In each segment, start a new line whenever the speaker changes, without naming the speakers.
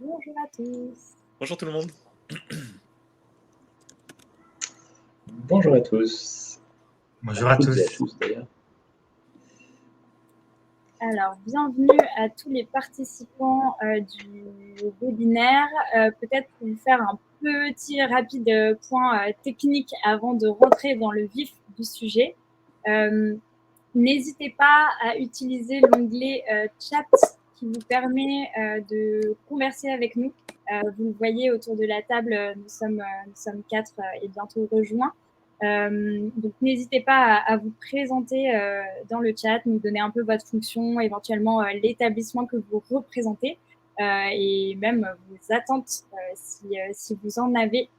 Bonjour à tous.
Bonjour tout le monde.
Bonjour à tous.
Bonjour à tous.
Et à tous d'ailleurs.
Alors, bienvenue à tous les participants du webinaire. Peut-être pour vous faire un petit rapide point technique avant de rentrer dans le vif du sujet. N'hésitez pas à utiliser l'onglet chat qui vous permet de converser avec nous. Vous le voyez autour de la table, nous sommes 4 et bientôt rejoints. Donc, n'hésitez pas à vous présenter dans le chat, nous donner un peu votre fonction, éventuellement l'établissement que vous représentez et même vos attentes si vous en avez.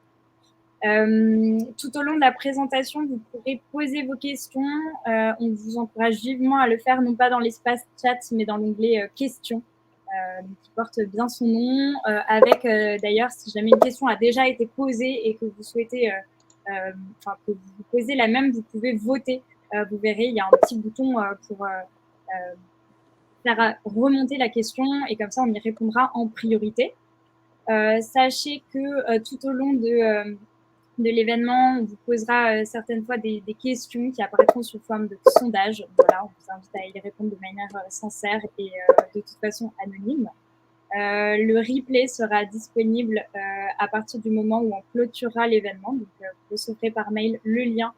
Tout au long de la présentation, vous pourrez poser vos questions. On vous encourage vivement à le faire, non pas dans l'espace chat, mais dans l'onglet questions, qui porte bien son nom. Avec d'ailleurs, si jamais une question a déjà été posée et que vous souhaitez, que vous posez la même, vous pouvez voter. Vous verrez, il y a un petit bouton pour faire remonter la question et comme ça, on y répondra en priorité. Sachez que tout au long de l'événement, on vous posera certaines fois des questions qui apparaîtront sous forme de sondage. Voilà, on vous invite à y répondre de manière sincère et de toute façon anonyme. Le replay sera disponible à partir du moment où on clôturera l'événement. Donc, vous recevrez par mail le lien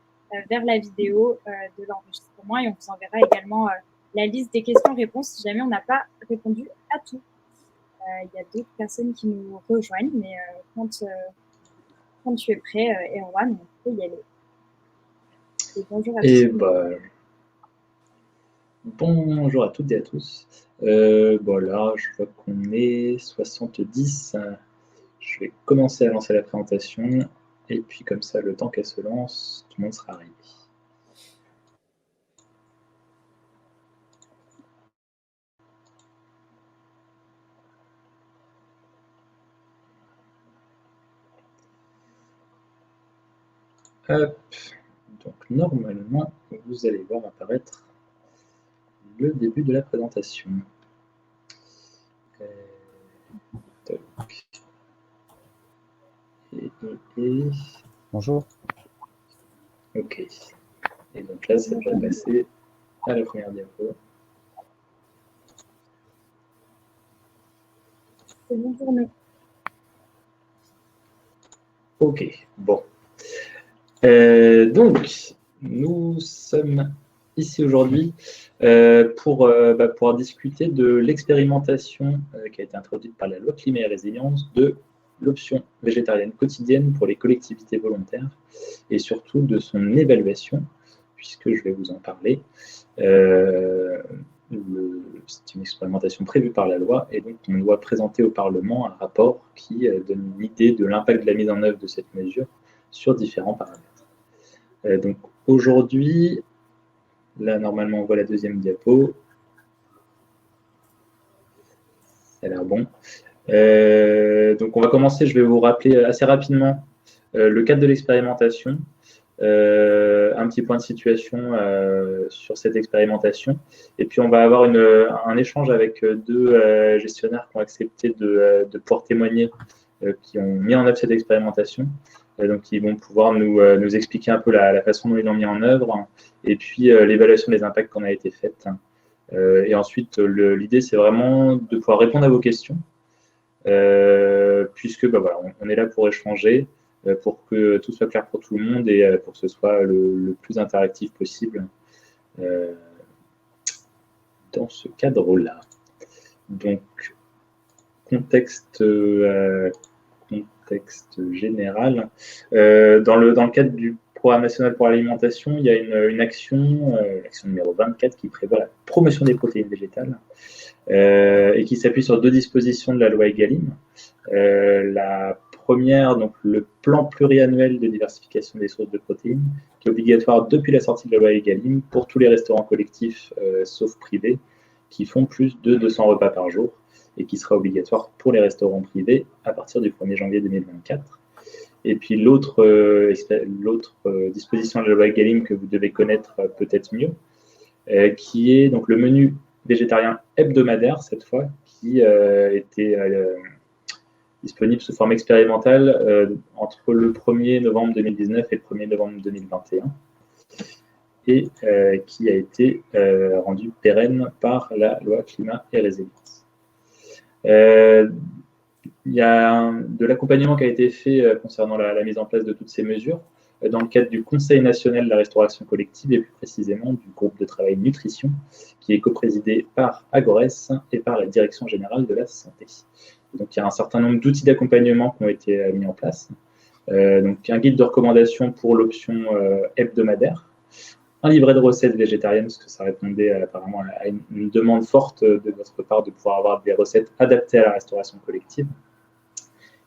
vers la vidéo de l'enregistrement et on vous enverra également la liste des questions-réponses si jamais on n'a pas répondu à tout. Il y a d'autres personnes qui nous rejoignent, mais quand tu es prêt, Erwan, on peut y aller. Et bonjour à tous.
Bonjour à toutes et à tous. Là, je vois qu'on est 70. Je vais commencer à lancer la présentation. Et puis comme ça, le temps qu'elle se lance, tout le monde sera arrivé. Hop. Donc normalement, vous allez voir apparaître le début de la présentation.
Bonjour.
Ok. Et donc là, ça devrait passer à la première diapo.
C'est bon pour nous.
Ok, bon. Donc, nous sommes ici aujourd'hui pour discuter de l'expérimentation qui a été introduite par la loi Climat et Résilience de l'option végétarienne quotidienne pour les collectivités volontaires et surtout de son évaluation, puisque je vais vous en parler. C'est une expérimentation prévue par la loi et donc on doit présenter au Parlement un rapport qui donne une idée de l'impact de la mise en œuvre de cette mesure sur différents paramètres. Donc aujourd'hui, là normalement on voit la deuxième diapo. Ça a l'air bon. Donc on va commencer, je vais vous rappeler assez rapidement le cadre de l'expérimentation, un petit point de situation sur cette expérimentation, et puis on va avoir un échange avec deux gestionnaires qui ont accepté de pouvoir témoigner, qui ont mis en œuvre cette expérimentation. Donc, ils vont pouvoir nous expliquer un peu la façon dont ils l'ont mis en œuvre et puis l'évaluation des impacts qu'on a été faite. Et ensuite, l'idée, c'est vraiment de pouvoir répondre à vos questions, puisque voilà, on est là pour échanger, pour que tout soit clair pour tout le monde et pour que ce soit le plus interactif possible dans ce cadre-là. Donc, contexte général. Dans le cadre du Programme national pour l'alimentation, il y a une action, l'action numéro 24, qui prévoit la promotion des protéines végétales et qui s'appuie sur deux dispositions de la loi Egalim. La première, donc le plan pluriannuel de diversification des sources de protéines, qui est obligatoire depuis la sortie de la loi Egalim pour tous les restaurants collectifs, sauf privés, qui font plus de 200 repas par jour, et qui sera obligatoire pour les restaurants privés à partir du 1er janvier 2024. Et puis l'autre disposition de la loi Egalim que vous devez connaître peut-être mieux, qui est donc le menu végétarien hebdomadaire, cette fois, qui était disponible sous forme expérimentale entre le 1er novembre 2019 et le 1er novembre 2021, et qui a été rendu pérenne par la loi climat et résilience. Il y a de l'accompagnement qui a été fait concernant la mise en place de toutes ces mesures dans le cadre du Conseil national de la restauration collective et plus précisément du groupe de travail nutrition qui est coprésidé par Agores et par la Direction générale de la santé. Donc il y a un certain nombre d'outils d'accompagnement qui ont été mis en place. Donc un guide de recommandation pour l'option hebdomadaire, un livret de recettes végétariennes, parce que ça répondait apparemment à une demande forte de notre part de pouvoir avoir des recettes adaptées à la restauration collective.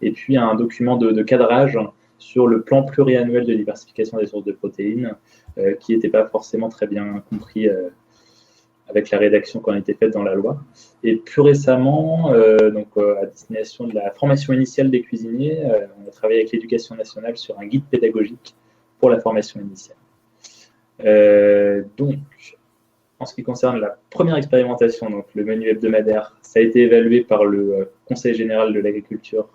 Et puis un document de cadrage sur le plan pluriannuel de diversification des sources de protéines, qui n'était pas forcément très bien compris avec la rédaction qui en était faite dans la loi. Et plus récemment, à destination de la formation initiale des cuisiniers, on a travaillé avec l'Éducation nationale sur un guide pédagogique pour la formation initiale. Donc, en ce qui concerne la première expérimentation, donc le menu hebdomadaire, ça a été évalué par le Conseil général de l'agriculture,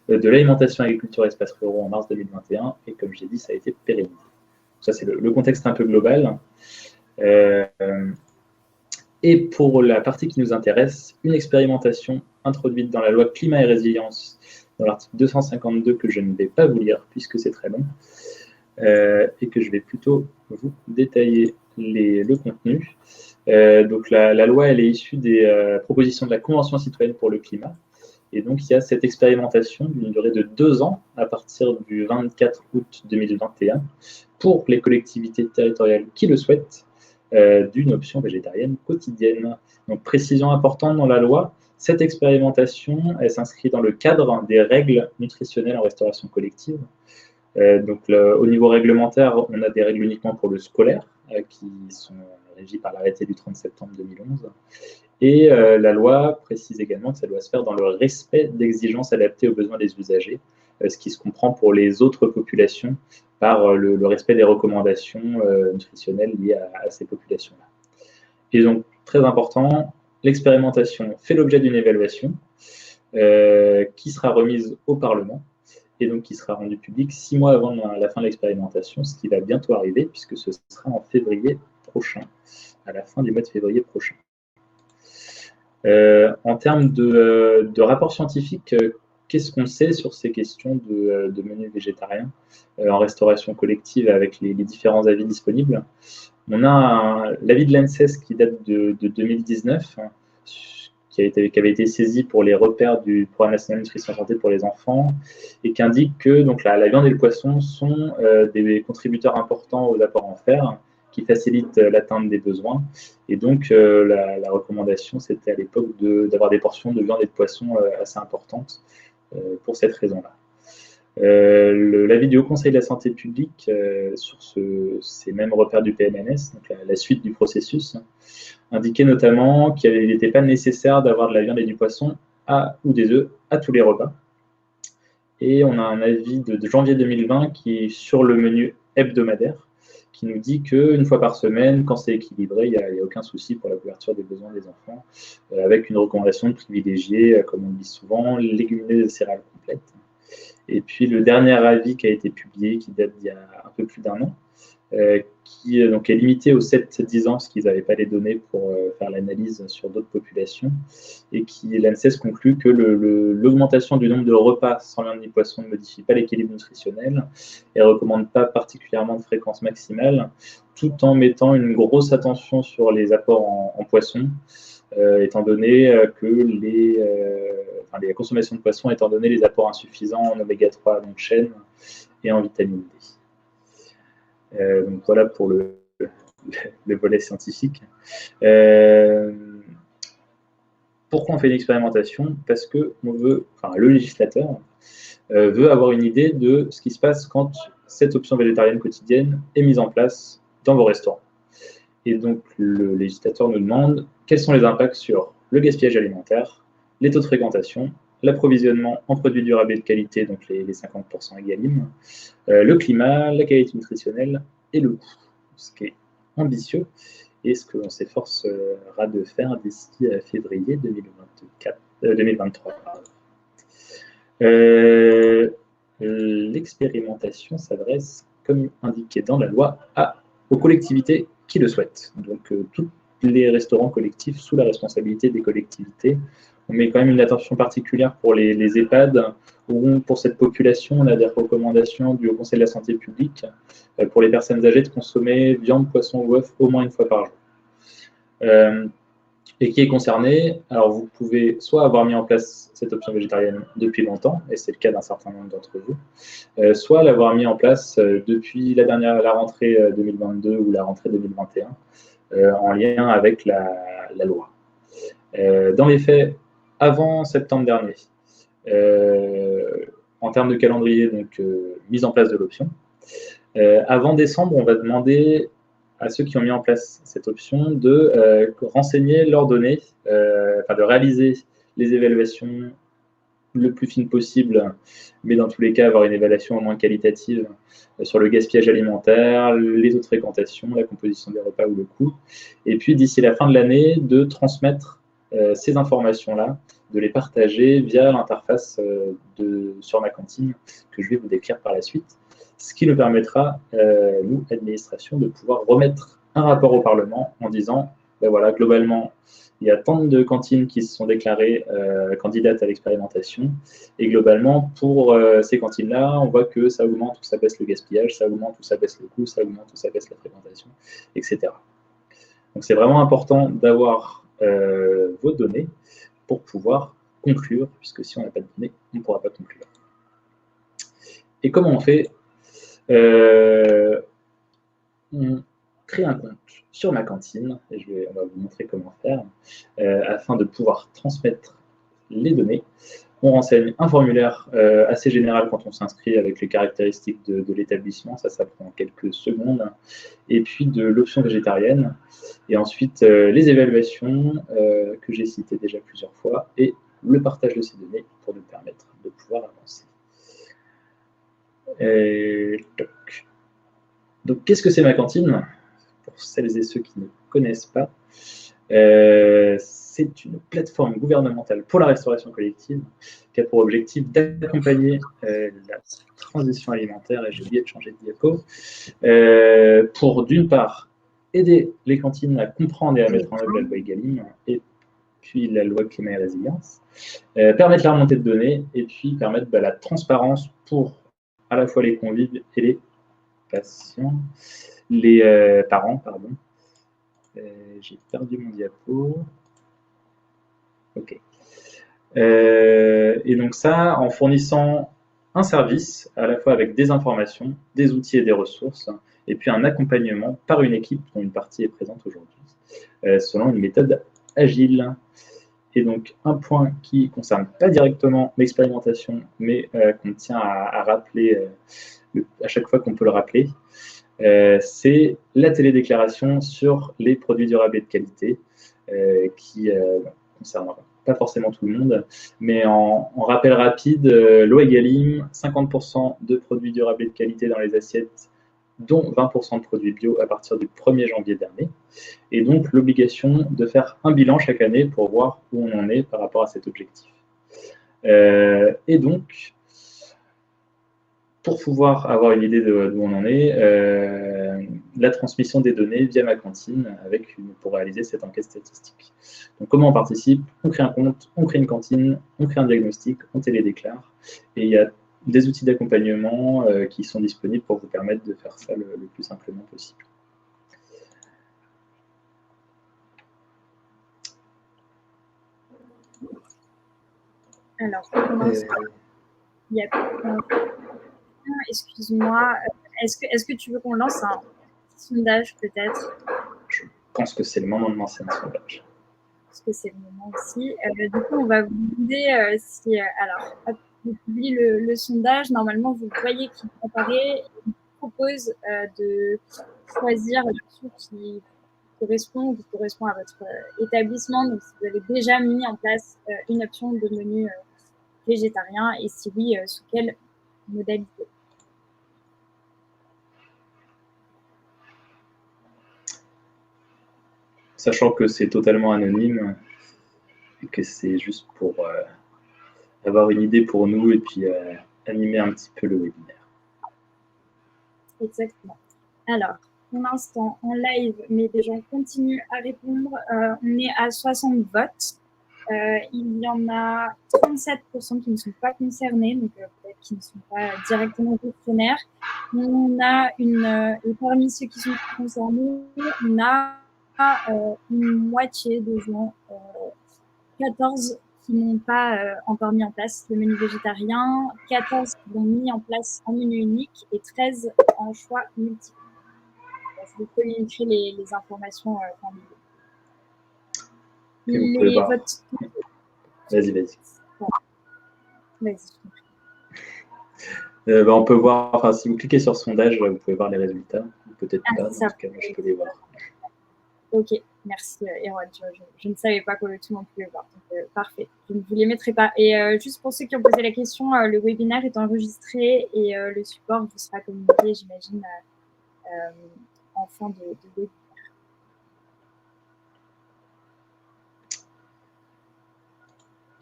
de l'alimentation, agriculture et espaces ruraux en mars 2021, et comme j'ai dit, ça a été pérennisé. Ça, c'est le contexte un peu global. Et pour la partie qui nous intéresse, une expérimentation introduite dans la loi climat et résilience, dans l'article 252, que je ne vais pas vous lire puisque c'est très long, et que je vais plutôt vous détailler le contenu. Donc la loi, elle est issue des propositions de la Convention citoyenne pour le climat. Et donc, il y a cette expérimentation d'une durée de 2 ans à partir du 24 août 2021 pour les collectivités territoriales qui le souhaitent d'une option végétarienne quotidienne. Donc, précision importante dans la loi, cette expérimentation, elle s'inscrit dans le cadre des règles nutritionnelles en restauration collective. Au niveau réglementaire, on a des règles uniquement pour le scolaire qui sont régies par l'arrêté du 30 septembre 2011. Et la loi précise également que ça doit se faire dans le respect d'exigences adaptées aux besoins des usagers, ce qui se comprend pour les autres populations par le respect des recommandations nutritionnelles liées à ces populations-là. Et donc, très important, l'expérimentation fait l'objet d'une évaluation qui sera remise au Parlement et donc qui sera rendue publique 6 mois avant la fin de l'expérimentation, ce qui va bientôt arriver puisque ce sera en février prochain, à la fin du mois de février prochain. En termes de rapports scientifiques, qu'est-ce qu'on sait sur ces questions de menus végétariens en restauration collective avec les différents avis disponibles? On a l'avis de l'ANSES qui date de 2019, qui avait été saisi pour les repères du Programme national nutrition santé pour les enfants, et qui indique que donc, la viande et le poisson sont des contributeurs importants aux apports en fer, qui facilite l'atteinte des besoins. Et donc, la recommandation, c'était à l'époque d'avoir des portions de viande et de poisson assez importantes pour cette raison-là. L'avis du Haut Conseil de la santé publique sur ces mêmes repères du PNNS, donc la suite du processus, indiquait notamment qu'il n'était pas nécessaire d'avoir de la viande et du poisson ou des œufs à tous les repas. Et on a un avis de janvier 2020 qui est sur le menu hebdomadaire, qui nous dit qu'une fois par semaine, quand c'est équilibré, il n'y a aucun souci pour la couverture des besoins des enfants, avec une recommandation de privilégier, comme on dit souvent, légumineuses et céréales complètes. Et puis le dernier avis qui a été publié, qui date d'il y a un peu plus d'1 an, qui donc est limité aux 7-10 ans, parce qu'ils n'avaient pas les données pour faire l'analyse sur d'autres populations, et qui, l'ANSES conclut que l'augmentation du nombre de repas sans viande ni poisson ne modifie pas l'équilibre nutritionnel et ne recommande pas particulièrement de fréquence maximale, tout en mettant une grosse attention sur les apports en poisson, étant donné que la consommation de poisson, étant donné les apports insuffisants en oméga 3 longue chaîne et en vitamine D. Donc voilà pour le volet scientifique. Pourquoi on fait l'expérimentation? Parce que le législateur veut avoir une idée de ce qui se passe quand cette option végétarienne quotidienne est mise en place dans vos restaurants. Et donc le législateur nous demande quels sont les impacts sur le gaspillage alimentaire, les taux de fréquentation, l'approvisionnement en produits durables et de qualité, donc les 50% Egalim, le climat, la qualité nutritionnelle et le coût, ce qui est ambitieux et ce que l'on s'efforcera de faire d'ici février 2023. L'expérimentation s'adresse, comme indiqué dans la loi, aux collectivités qui le souhaitent. Donc, tous les restaurants collectifs sous la responsabilité des collectivités. On met quand même une attention particulière pour les EHPAD, où pour cette population, on a des recommandations du Haut Conseil de la santé publique pour les personnes âgées de consommer viande, poisson ou œufs au moins une fois par jour. Et qui est concerné, alors vous pouvez soit avoir mis en place cette option végétarienne depuis longtemps, et c'est le cas d'un certain nombre d'entre vous, soit l'avoir mis en place depuis la rentrée 2022 ou la rentrée 2021, en lien avec la loi. Dans les faits, avant septembre dernier, en termes de calendrier, donc mise en place de l'option, avant décembre, on va demander à ceux qui ont mis en place cette option de renseigner leurs données, de réaliser les évaluations le plus fines possible, mais dans tous les cas avoir une évaluation au moins qualitative sur le gaspillage alimentaire, les taux de fréquentation, la composition des repas ou le coût, et puis d'ici la fin de l'année, de transmettre ces informations-là, de les partager via l'interface sur ma cantine que je vais vous décrire par la suite, ce qui nous permettra, nous, administration, de pouvoir remettre un rapport au Parlement en disant, ben voilà, globalement, il y a tant de cantines qui se sont déclarées candidates à l'expérimentation, et globalement, pour ces cantines-là, on voit que ça augmente ou ça baisse le gaspillage, ça augmente ou ça baisse le coût, ça augmente ou ça baisse la fréquentation, etc. Donc c'est vraiment important d'avoir vos données pour pouvoir conclure, puisque si on n'a pas de données, on ne pourra pas conclure. Et comment on fait? On crée un compte sur ma cantine, et on va vous montrer comment faire, afin de pouvoir transmettre les données. On renseigne un formulaire assez général quand on s'inscrit avec les caractéristiques de l'établissement, ça prend quelques secondes, et puis de l'option végétarienne, et ensuite les évaluations que j'ai citées déjà plusieurs fois, et le partage de ces données pour nous permettre de pouvoir avancer. Donc, qu'est-ce que c'est ma cantine? Pour celles et ceux qui ne connaissent pas, c'est une plateforme gouvernementale pour la restauration collective qui a pour objectif d'accompagner la transition alimentaire, et j'ai oublié de changer de diapo, pour d'une part aider les cantines à comprendre et à mettre en œuvre la loi Egalim et puis la loi climat et résilience, permettre la remontée de données et puis permettre la transparence pour à la fois les convives et les patients, les parents, pardon. J'ai perdu mon diapo. Ok. Et donc ça, en fournissant un service, à la fois avec des informations, des outils et des ressources, et puis un accompagnement par une équipe dont une partie est présente aujourd'hui, selon une méthode agile. Et donc, un point qui ne concerne pas directement l'expérimentation, mais qu'on tient à rappeler à chaque fois qu'on peut le rappeler, c'est la télédéclaration sur les produits durables et de qualité, qui concernera pas forcément tout le monde, mais en rappel rapide, loi Egalim, 50% de produits durables et de qualité dans les assiettes, dont 20% de produits bio à partir du 1er janvier dernier, et donc l'obligation de faire un bilan chaque année pour voir où on en est par rapport à cet objectif. Et donc, pour pouvoir avoir une idée d'où on en est, la transmission des données via ma cantine pour réaliser cette enquête statistique. Donc comment on participe? On crée un compte, on crée une cantine, on crée un diagnostic, on télédéclare, et il y a des outils d'accompagnement qui sont disponibles pour vous permettre de faire ça le plus simplement possible.
Alors, il y a... Excuse-moi, est-ce que tu veux qu'on lance un sondage peut-être?
Je pense que c'est le moment de lancer un sondage.
Parce que c'est le moment aussi. Du coup, on va vous demander si... alors, hop, vous publiez le sondage. Normalement, vous voyez qu'il apparaît et il propose de choisir l'option qui correspond ou qui correspond à votre établissement. Donc, si vous avez déjà mis en place une option de menu végétarien, et si oui, sous quelle modalité?
Sachant que c'est totalement anonyme et que c'est juste pour avoir une idée pour nous et puis animer un petit peu le webinaire.
Exactement. Alors, pour l'instant, en live, mais des gens continuent à répondre. On est à 60 votes. Il y en a 37% qui ne sont pas concernés, donc peut-être qui ne sont pas directement gestionnaires. On a et parmi ceux qui sont concernés, on a une moitié de gens, 14 qui n'ont pas encore mis en place le menu végétarien, 14 qui l'ont mis en place en menu unique et 13 en choix multiple. Je vais communiquer les informations quand les votes.
Vas-y.
Vas-y.
On peut voir, enfin, si vous cliquez sur sondage, vous pouvez voir les résultats. Peut-être pas, en tout cas, moi, je peux les voir.
Ok, merci Erwan. Je ne savais pas que tout le monde pouvait voir. Donc, parfait, je ne vous les mettrai pas. Et juste pour ceux qui ont posé la question, le webinaire est enregistré et le support vous sera communiqué, j'imagine, en fin de webinaire.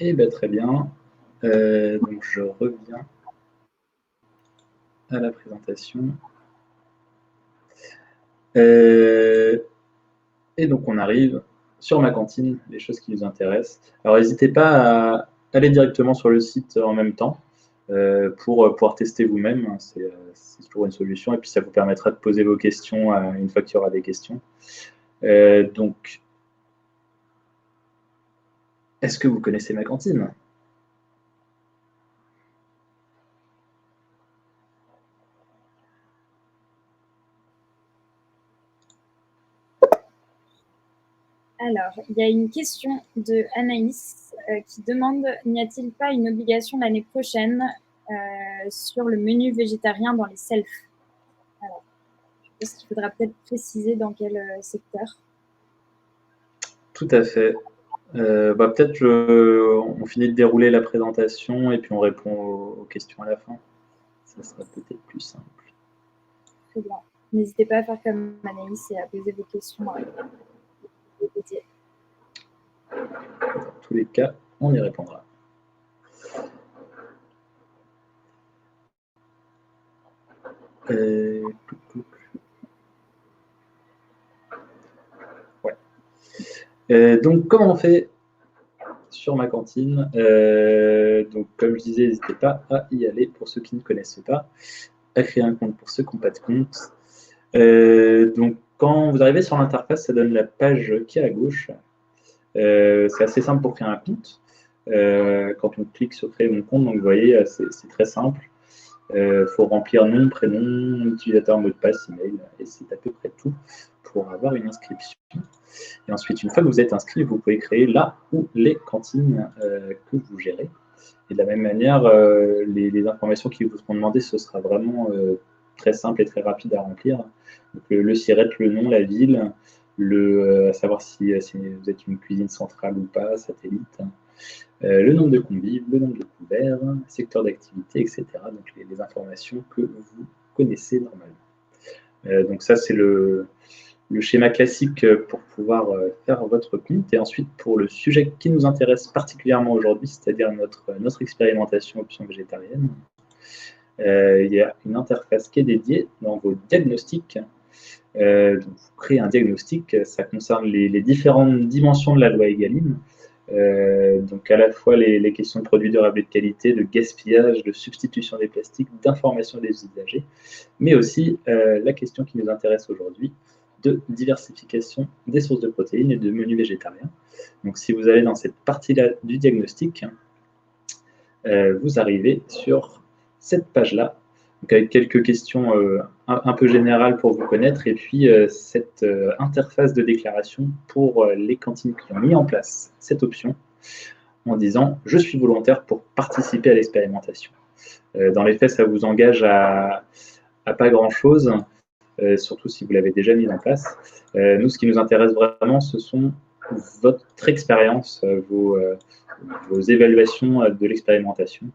Eh bien, très bien. Donc, je reviens à la présentation. Et donc, on arrive sur ma cantine, les choses qui nous intéressent. Alors, n'hésitez pas à aller directement sur le site en même temps pour pouvoir tester vous-même. C'est toujours une solution. Et puis, ça vous permettra de poser vos questions une fois qu'il y aura des questions. Donc, est-ce que vous connaissez ma cantine ?
Alors, il y a une question de Anaïs qui demande « N'y a-t-il pas une obligation l'année prochaine sur le menu végétarien dans les selfs ?» Alors, je pense qu'il faudra peut-être préciser dans quel secteur.
Tout à fait. Peut-être on finit de dérouler la présentation et puis on répond aux questions à la fin. Ça sera peut-être plus simple.
Très bien. N'hésitez pas à faire comme Anaïs et à poser vos questions.
Dans tous les cas, on y répondra. Ouais. Donc, comment on fait sur ma cantine? Donc, comme je disais, n'hésitez pas à y aller pour ceux qui ne connaissent pas, à créer un compte pour ceux qui n'ont pas de compte. Donc, quand vous arrivez sur l'interface, ça donne la page qui est à gauche. C'est assez simple pour créer un compte. Quand on clique sur créer mon compte, donc vous voyez, c'est très simple. Il faut remplir nom, prénom, utilisateur, mot de passe, email, et c'est à peu près tout pour avoir une inscription. Et ensuite, une fois que vous êtes inscrit, vous pouvez créer la ou les cantines que vous gérez. Et de la même manière, les informations qui vous seront demandées, ce sera vraiment très simple et très rapide à remplir. Donc, le SIRET, le nom, la ville, à savoir si vous êtes une cuisine centrale ou pas, satellite, le nombre de convives, le nombre de couverts, secteur d'activité, etc. Donc les informations que vous connaissez normalement. Donc ça, c'est le schéma classique pour pouvoir faire votre compte. Et ensuite, pour le sujet qui nous intéresse particulièrement aujourd'hui, c'est-à-dire notre expérimentation option végétarienne, il y a une interface qui est dédiée dans vos diagnostics. Donc vous créez un diagnostic, ça concerne les différentes dimensions de la loi Egalim. Donc à la fois les questions de produits durables et de qualité, de gaspillage, de substitution des plastiques, d'information des usagers, mais aussi la question qui nous intéresse aujourd'hui, de diversification des sources de protéines et de menus végétariens. Donc si vous allez dans cette partie-là du diagnostic, vous arrivez sur cette page-là, avec quelques questions un peu générales pour vous connaître, et puis cette interface de déclaration pour les cantines qui ont mis en place cette option, en disant « Je suis volontaire pour participer à l'expérimentation ». Dans les faits, ça vous engage à pas grand-chose, surtout si vous l'avez déjà mis en place. Nous, ce qui nous intéresse vraiment, ce sont votre expérience, vos évaluations de l'expérimentation.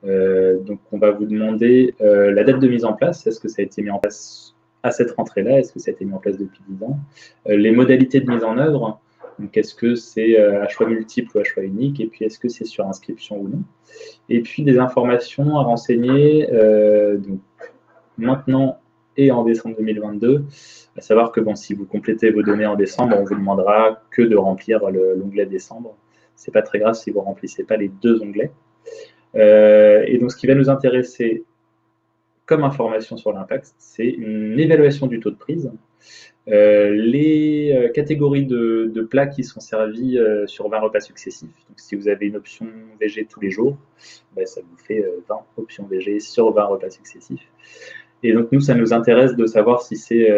Donc, on va vous demander la date de mise en place. Est-ce que ça a été mis en place à cette rentrée-là? Est-ce que ça a été mis en place depuis 10 ans? Les modalités de mise en œuvre. Donc, est-ce que c'est à choix multiple ou à choix unique? Et puis, est-ce que c'est sur inscription ou non? Et puis, des informations à renseigner donc, maintenant et en décembre 2022, à savoir que bon, si vous complétez vos données en décembre, on vous demandera que de remplir l'onglet décembre. C'est pas très grave si vous remplissez pas les deux onglets. Et donc, ce qui va nous intéresser comme information sur l'impact, c'est une évaluation du taux de prise, les catégories de plats qui sont servis sur 20 repas successifs. Donc, si vous avez une option VG tous les jours, ben, ça vous fait 20 options VG sur 20 repas successifs. Et donc, nous, ça nous intéresse de savoir si c'est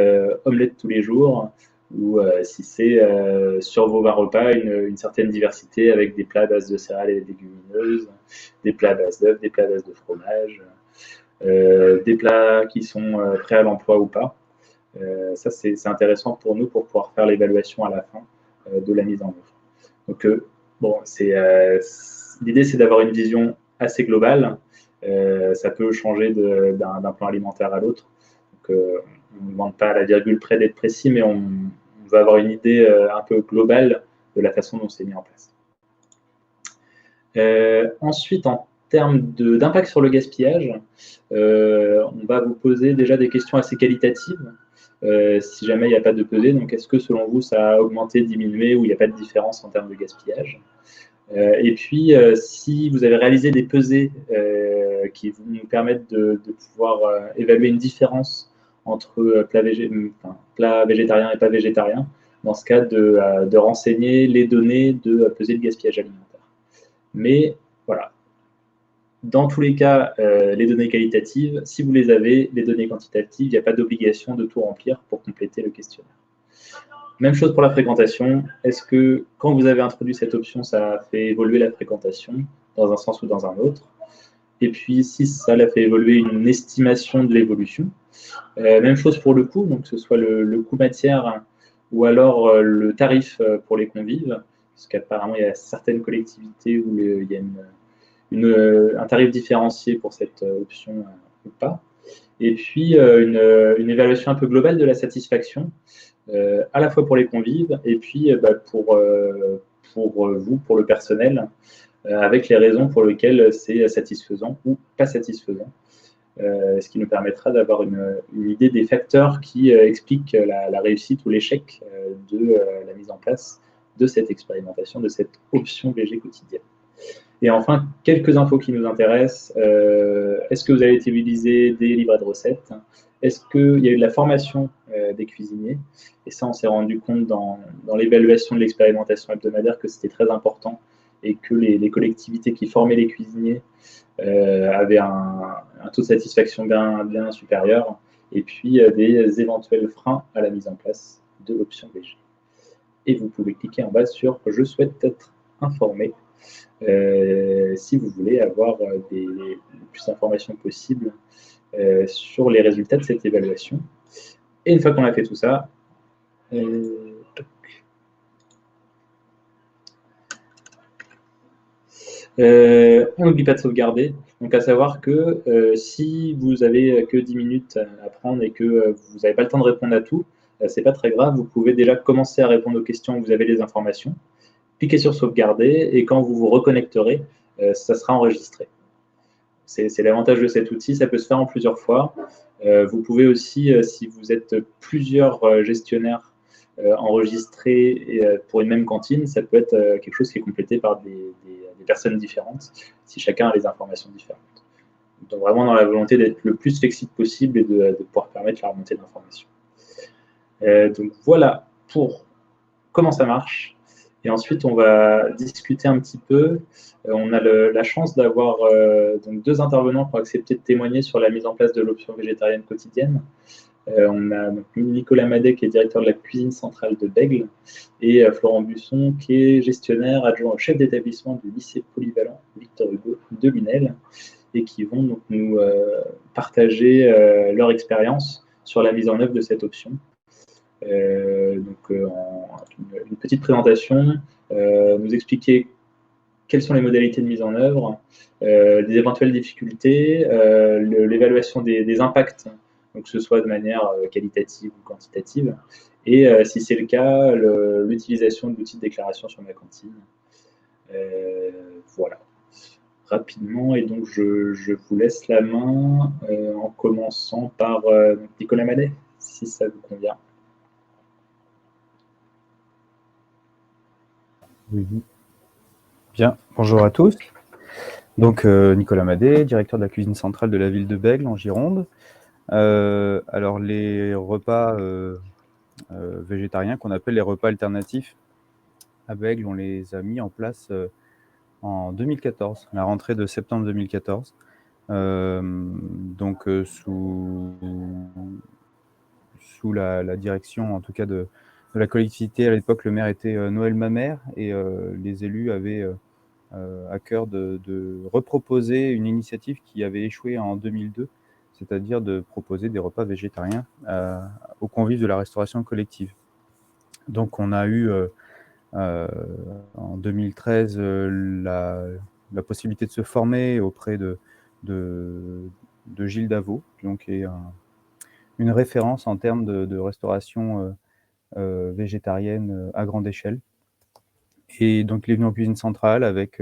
omelette tous les jours ou si c'est sur vos 20 repas une certaine diversité avec des plats à base de céréales et légumineuses, des plats à base d'œufs, des plats à base de fromage, des plats qui sont prêts à l'emploi ou pas. Ça, c'est intéressant pour nous pour pouvoir faire l'évaluation à la fin de la mise en œuvre. Donc, bon, l'idée, c'est d'avoir une vision assez globale. Ça peut changer d'un plan alimentaire à l'autre. On ne demande pas à la virgule près d'être précis, mais on va avoir une idée un peu globale de la façon dont c'est mis en place. Ensuite, en termes d'impact sur le gaspillage, on va vous poser déjà des questions assez qualitatives. Si jamais il n'y a pas de pesée, donc est-ce que selon vous ça a augmenté, diminué ou il n'y a pas de différence en termes de gaspillage? Et puis, si vous avez réalisé des pesées qui nous permettent de pouvoir évaluer une différence entre plat végétarien et pas végétarien, dans ce cas, de renseigner les données de pesée de gaspillage alimentaire. Mais voilà, dans tous les cas, les données qualitatives, si vous les avez, les données quantitatives, il n'y a pas d'obligation de tout remplir pour compléter le questionnaire. Même chose pour la fréquentation. Est-ce que quand vous avez introduit cette option, ça a fait évoluer la fréquentation dans un sens ou dans un autre? Et puis, si ça l'a fait évoluer, une estimation de l'évolution. Même chose pour le coût, donc que ce soit le coût matière ou alors le tarif pour les convives, parce qu'apparemment, il y a certaines collectivités où il y a un tarif différencié pour cette option ou pas. Et puis, une évaluation un peu globale de la satisfaction, à la fois pour les convives et puis pour vous, pour le personnel, avec les raisons pour lesquelles c'est satisfaisant ou pas satisfaisant. Ce qui nous permettra d'avoir une idée des facteurs qui expliquent la réussite ou l'échec de la mise en place de cette expérimentation, de cette option VG quotidienne. Et enfin, quelques infos qui nous intéressent. Est-ce que vous avez utilisé des livrets de recettes? Est-ce qu'il y a eu de la formation des cuisiniers? Et ça, on s'est rendu compte dans l'évaluation de l'expérimentation hebdomadaire que c'était très important et que les collectivités qui formaient les cuisiniers avaient un taux de satisfaction bien supérieur. Et puis, des éventuels freins à la mise en place de l'option VG. Et vous pouvez cliquer en bas sur « Je souhaite être informé ». Si vous voulez avoir le plus d'informations possible sur les résultats de cette évaluation. Et une fois qu'on a fait tout ça, on n'oublie pas de sauvegarder. Donc à savoir que si vous avez que 10 minutes à prendre et que vous n'avez pas le temps de répondre à tout, c'est pas très grave, vous pouvez déjà commencer à répondre aux questions où vous avez les informations. Cliquez sur sauvegarder et quand vous vous reconnecterez, ça sera enregistré. C'est l'avantage de cet outil, ça peut se faire en plusieurs fois. Vous pouvez aussi, si vous êtes plusieurs gestionnaires enregistrés pour une même cantine, ça peut être quelque chose qui est complété par des personnes différentes, si chacun a les informations différentes. Donc vraiment dans la volonté d'être le plus flexible possible et de pouvoir permettre la remontée d'informations. Donc voilà pour comment ça marche. Et ensuite, on va discuter un petit peu. On a la chance d'avoir donc 2 intervenants qui ont accepté de témoigner sur la mise en place de l'option végétarienne quotidienne. On a donc Nicolas Madet, qui est directeur de la cuisine centrale de Bègle, et Florent Busson, qui est gestionnaire adjoint au chef d'établissement du lycée polyvalent Victor Hugo de Lunel, et qui vont donc nous partager leur expérience sur la mise en œuvre de cette option. Une petite présentation, nous expliquer quelles sont les modalités de mise en œuvre, les éventuelles difficultés, l'évaluation des impacts, donc que ce soit de manière qualitative ou quantitative, et si c'est le cas, l'utilisation de l'outil de déclaration sur ma cantine. Voilà, rapidement, et donc je vous laisse la main en commençant par Nicolas Madet, si ça vous convient.
Oui. Bien, bonjour à tous. Donc Nicolas Madet, directeur de la cuisine centrale de la ville de Bègles en Gironde. Alors les repas végétariens qu'on appelle les repas alternatifs à Bègles, on les a mis en place en 2014, à la rentrée de septembre 2014. Donc sous la direction en tout cas de la collectivité. À l'époque, le maire était Noël Mamère, et les élus avaient à cœur de reproposer une initiative qui avait échoué en 2002, c'est-à-dire de proposer des repas végétariens aux convives de la restauration collective. Donc on a eu en 2013 la possibilité de se former auprès de Gilles Davot, donc, qui est une référence en termes de restauration végétarienne à grande échelle. Et donc il est venu en cuisine centrale avec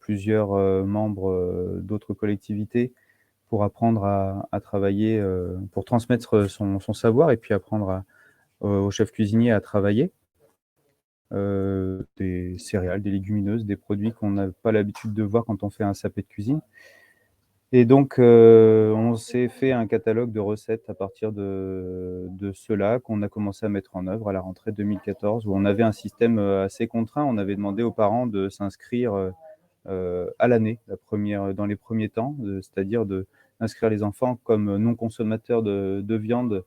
plusieurs membres d'autres collectivités pour apprendre à travailler, pour transmettre son savoir, et puis apprendre au chef cuisinier à travailler des céréales, des légumineuses, des produits qu'on n'a pas l'habitude de voir quand on fait un sapé de cuisine. Et donc, on s'est fait un catalogue de recettes à partir de cela, qu'on a commencé à mettre en œuvre à la rentrée 2014, où on avait un système assez contraint. On avait demandé aux parents de s'inscrire à l'année, dans les premiers temps, c'est-à-dire d'inscrire les enfants comme non consommateurs de viande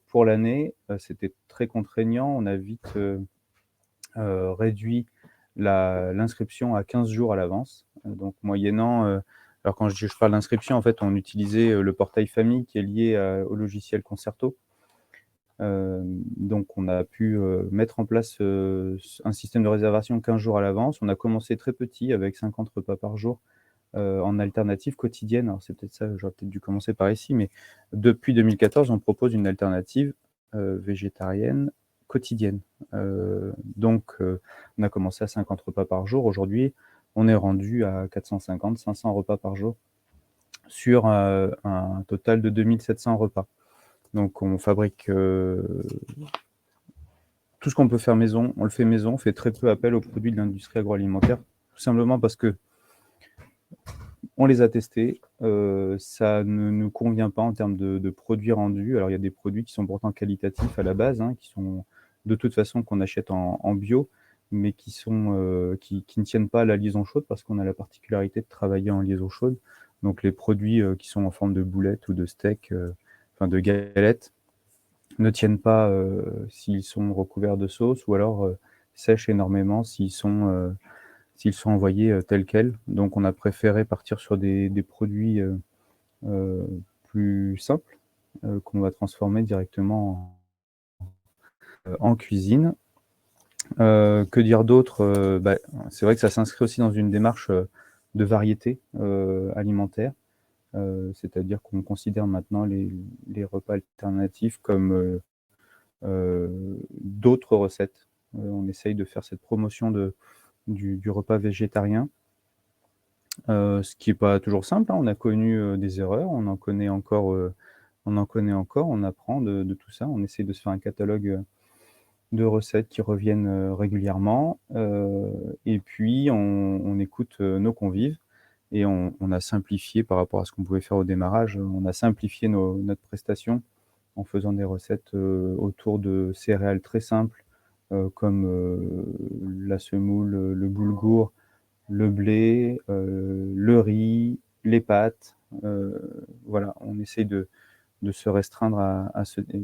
pour l'année. C'était très contraignant. On a vite réduit l'inscription à 15 jours à l'avance. Donc, moyennant... alors, quand je parle d'inscription, en fait, on utilisait le portail famille qui est lié au logiciel Concerto. Donc, on a pu mettre en place un système de réservation 15 jours à l'avance. On a commencé très petit, avec 50 repas par jour, en alternative quotidienne. Alors, c'est peut-être ça, j'aurais peut-être dû commencer par ici, mais depuis 2014, on propose une alternative végétarienne quotidienne. Donc, on a commencé à 50 repas par jour. Aujourd'hui, on est rendu à 450, 500 repas par jour sur un total de 2700 repas. Donc, on fabrique tout ce qu'on peut faire maison, on le fait maison. On fait très peu appel aux produits de l'industrie agroalimentaire, tout simplement parce que on les a testés, ça ne nous convient pas en termes de produits rendus. Alors, il y a des produits qui sont pourtant qualitatifs à la base, hein, qui sont de toute façon qu'on achète en bio, mais qui ne tiennent pas à la liaison chaude, parce qu'on a la particularité de travailler en liaison chaude. Donc, les produits qui sont en forme de boulettes ou de steak, enfin de galettes, ne tiennent pas s'ils sont recouverts de sauce, ou alors sèchent énormément s'ils sont envoyés tels quels. Donc, on a préféré partir sur des produits plus simples qu'on va transformer directement en cuisine. Que dire d'autre? C'est vrai que ça s'inscrit aussi dans une démarche de variété alimentaire, c'est-à-dire qu'on considère maintenant les repas alternatifs comme d'autres recettes. On essaye de faire cette promotion du repas végétarien, ce qui n'est pas toujours simple, hein. On a connu des erreurs, on en connaît encore, on apprend de tout ça. On essaie de se faire un catalogue de recettes qui reviennent régulièrement, et puis on écoute nos convives, et on a simplifié par rapport à ce qu'on pouvait faire au démarrage. On a simplifié notre prestation en faisant des recettes autour de céréales très simples, comme la semoule, le boulgour, le blé, le riz, les pâtes. Voilà, on essaie de se restreindre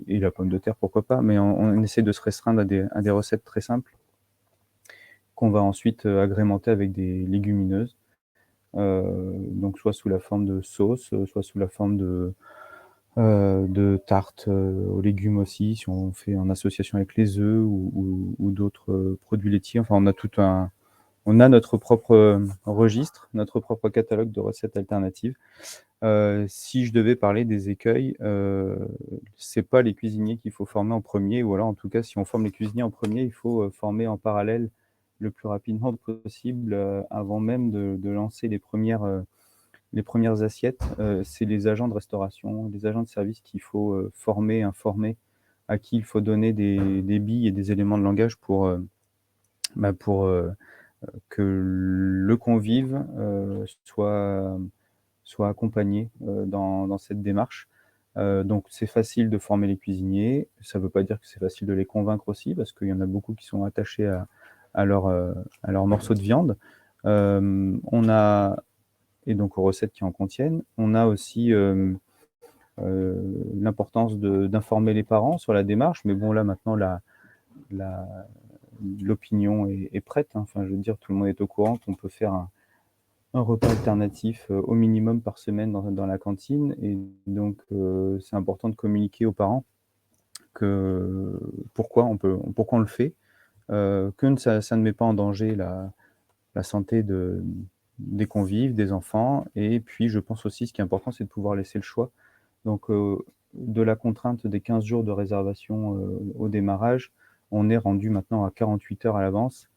et la pomme de terre, pourquoi pas, mais on essaie de se restreindre à des recettes très simples qu'on va ensuite agrémenter avec des légumineuses, donc soit sous la forme de sauce, soit sous la forme de tartes aux légumes aussi, si on fait en association avec les œufs ou d'autres produits laitiers. Enfin, on On a notre propre registre, notre propre catalogue de recettes alternatives. Si je devais parler des écueils, c'est pas les cuisiniers qu'il faut former en premier, ou alors en tout cas, si on forme les cuisiniers en premier, il faut former en parallèle le plus rapidement possible, avant même de lancer les premières assiettes. C'est les agents de restauration, les agents de service qu'il faut former, informer, à qui il faut donner des billes et des éléments de langage pour que le convive soit accompagné dans cette démarche. Donc c'est facile de former les cuisiniers, ça ne veut pas dire que c'est facile de les convaincre aussi, parce qu'il y en a beaucoup qui sont attachés à leur morceau de viande. Et donc aux recettes qui en contiennent. On a aussi l'importance d'informer les parents sur la démarche, mais bon, là maintenant l'opinion est prête, hein. Enfin, je veux dire, tout le monde est au courant qu'on peut faire un repas alternatif au minimum par semaine dans la cantine, et donc c'est important de communiquer aux parents pourquoi on le fait, que ça ne met pas en danger la santé des convives, des enfants. Et puis je pense aussi, ce qui est important, c'est de pouvoir laisser le choix. Donc de la contrainte des 15 jours de réservation au démarrage, on est rendu maintenant à 48 heures à l'avance,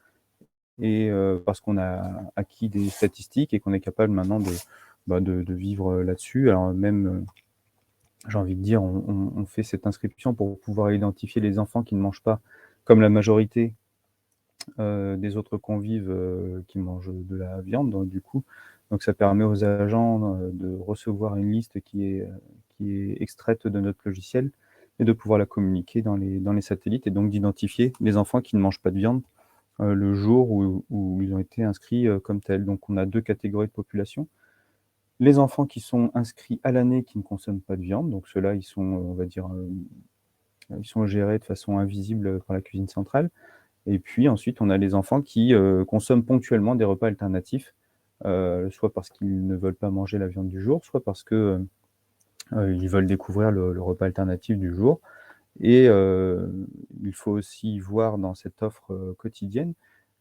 et parce qu'on a acquis des statistiques et qu'on est capable maintenant de vivre là-dessus. Alors même, j'ai envie de dire, on fait cette inscription pour pouvoir identifier les enfants qui ne mangent pas, comme la majorité des autres convives qui mangent de la viande, du coup. Donc ça permet aux agents de recevoir une liste qui est extraite de notre logiciel, et de pouvoir la communiquer dans les satellites, et donc d'identifier les enfants qui ne mangent pas de viande le jour où ils ont été inscrits comme tels. Donc on a 2 catégories de population. Les enfants qui sont inscrits à l'année, qui ne consomment pas de viande, donc ceux-là, ils sont, on va dire, ils sont gérés de façon invisible par la cuisine centrale. Et puis ensuite, on a les enfants qui consomment ponctuellement des repas alternatifs, soit parce qu'ils ne veulent pas manger la viande du jour, soit parce que ils veulent découvrir le repas alternatif du jour. Et il faut aussi voir dans cette offre quotidienne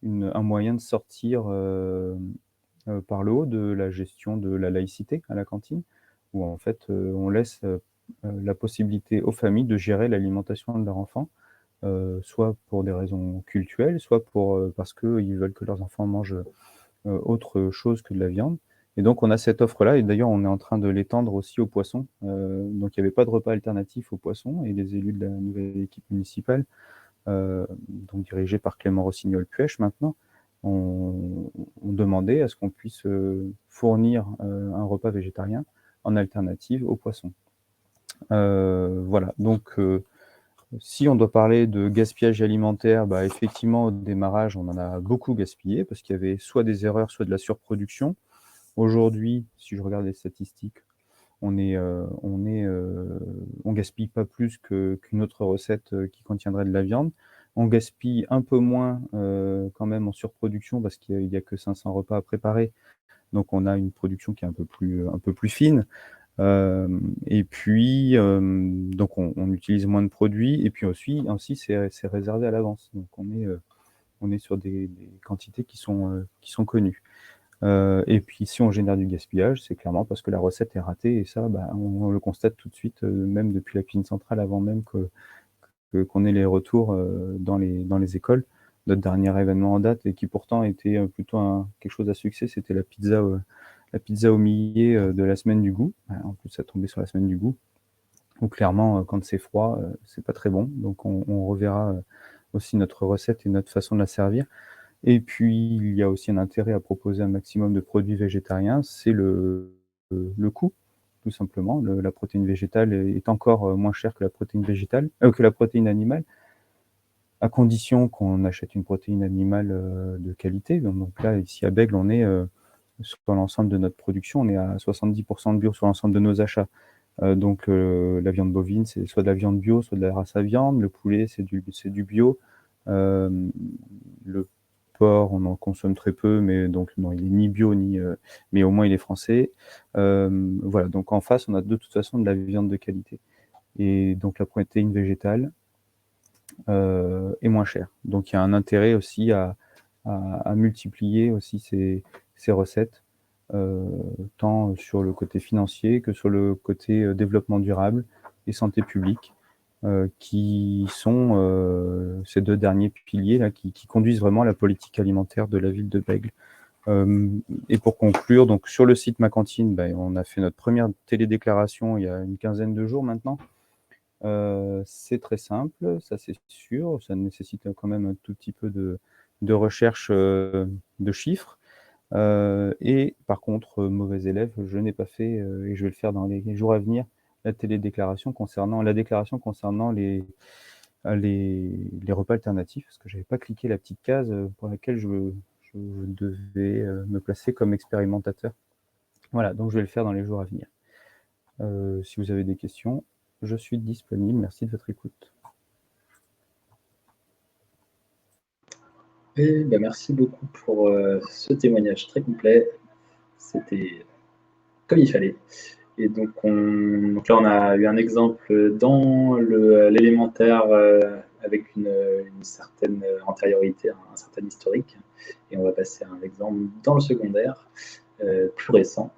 un moyen de sortir par le haut de la gestion de la laïcité à la cantine, où en fait on laisse la possibilité aux familles de gérer l'alimentation de leurs enfants, soit pour des raisons cultuelles, soit parce qu'ils veulent que leurs enfants mangent autre chose que de la viande. Et donc on a cette offre-là, et d'ailleurs on est en train de l'étendre aussi aux poissons. Donc il n'y avait pas de repas alternatif aux poissons, et les élus de la nouvelle équipe municipale, donc dirigée par Clément Rossignol-Puech maintenant, ont demandé à ce qu'on puisse fournir un repas végétarien en alternative aux poissons. Voilà, donc si on doit parler de gaspillage alimentaire, effectivement, au démarrage, on en a beaucoup gaspillé, parce qu'il y avait soit des erreurs, soit de la surproduction. Aujourd'hui, si je regarde les statistiques, on gaspille pas plus qu'une autre recette qui contiendrait de la viande. On gaspille un peu moins quand même en surproduction, parce qu'il n'y a que 500 repas à préparer. Donc on a une production qui est un peu plus fine. Et puis, donc on utilise moins de produits, et puis aussi c'est réservé à l'avance. Donc on est sur des quantités qui sont connues. Et puis si on génère du gaspillage, c'est clairement parce que la recette est ratée, et ça, on le constate tout de suite, même depuis la cuisine centrale, avant même qu'on ait les retours dans les écoles. Notre dernier événement en date, et qui pourtant était plutôt quelque chose à succès, c'était la pizza au millet de la semaine du goût. En plus, ça tombait sur la semaine du goût, où clairement, quand c'est froid, c'est pas très bon. Donc on reverra aussi notre recette et notre façon de la servir. Et puis, il y a aussi un intérêt à proposer un maximum de produits végétariens, c'est le coût, tout simplement. La protéine végétale est encore moins chère que la protéine animale, à condition qu'on achète une protéine animale de qualité. Donc là, ici à Bègles, on est sur l'ensemble de notre production, on est à 70% de bio sur l'ensemble de nos achats. Donc la viande bovine, c'est soit de la viande bio, soit de la race à viande. Le poulet, c'est du bio. Le porc, on en consomme très peu, mais donc non, il est ni bio mais au moins il est français. Voilà, donc en face, on a de toute façon de la viande de qualité, et donc la protéine végétale est moins chère. Donc il y a un intérêt aussi à à multiplier aussi ces recettes, tant sur le côté financier que sur le côté développement durable et santé publique, qui sont ces 2 derniers piliers là qui conduisent vraiment la politique alimentaire de la ville de Bègles. Et pour conclure, donc sur le site Ma Cantine, on a fait notre première télédéclaration il y a une quinzaine de jours maintenant. C'est très simple, ça c'est sûr, ça nécessite quand même un tout petit peu de recherche de chiffres. Et par contre, mauvais élève, je n'ai pas fait, et je vais le faire dans les jours à venir, la déclaration concernant les repas alternatifs, parce que je n'avais pas cliqué la petite case pour laquelle je devais me placer comme expérimentateur. Voilà, donc je vais le faire dans les jours à venir. Si vous avez des questions, je suis disponible. Merci de votre écoute.
Et merci beaucoup pour ce témoignage très complet. C'était comme il fallait. Et donc là, on a eu un exemple dans l'élémentaire avec une certaine antériorité, un certain historique. Et on va passer à un exemple dans le secondaire, plus récent,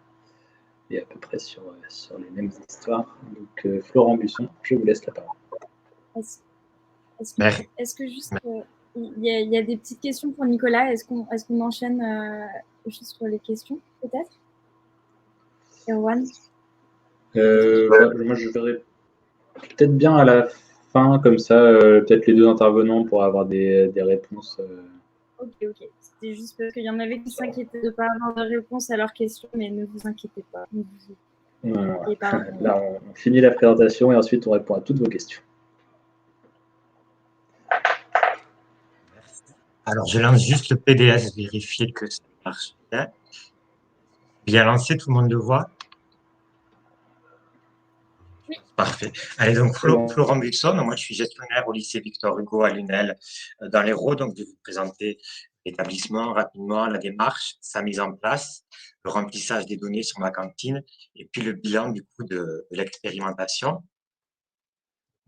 et à peu près sur les mêmes histoires. Donc Florent Busson, je vous laisse la parole.
Est-ce que juste, il y a des petites questions pour Nicolas? Est-ce qu'on enchaîne juste sur les questions, peut-être? Erwan?
Moi, je verrai peut-être bien à la fin, comme ça, peut-être les 2 intervenants pour avoir des réponses.
Ok. C'était juste parce qu'il y en avait qui s'inquiétaient de ne pas avoir de réponse à leurs questions, mais ne vous inquiétez pas.
Là, on finit la présentation et ensuite on répond à toutes vos questions.
Merci. Alors, je lance juste le PDF, vérifier que ça marche bien. Bien lancé, tout le monde le voit?
Oui.
Parfait. Allez, donc Florent Buxon, moi je suis gestionnaire au lycée Victor Hugo à Lunel dans l'Hérault, donc je vais vous présenter l'établissement rapidement, la démarche, sa mise en place, le remplissage des données sur ma cantine et puis le bilan du coup de l'expérimentation.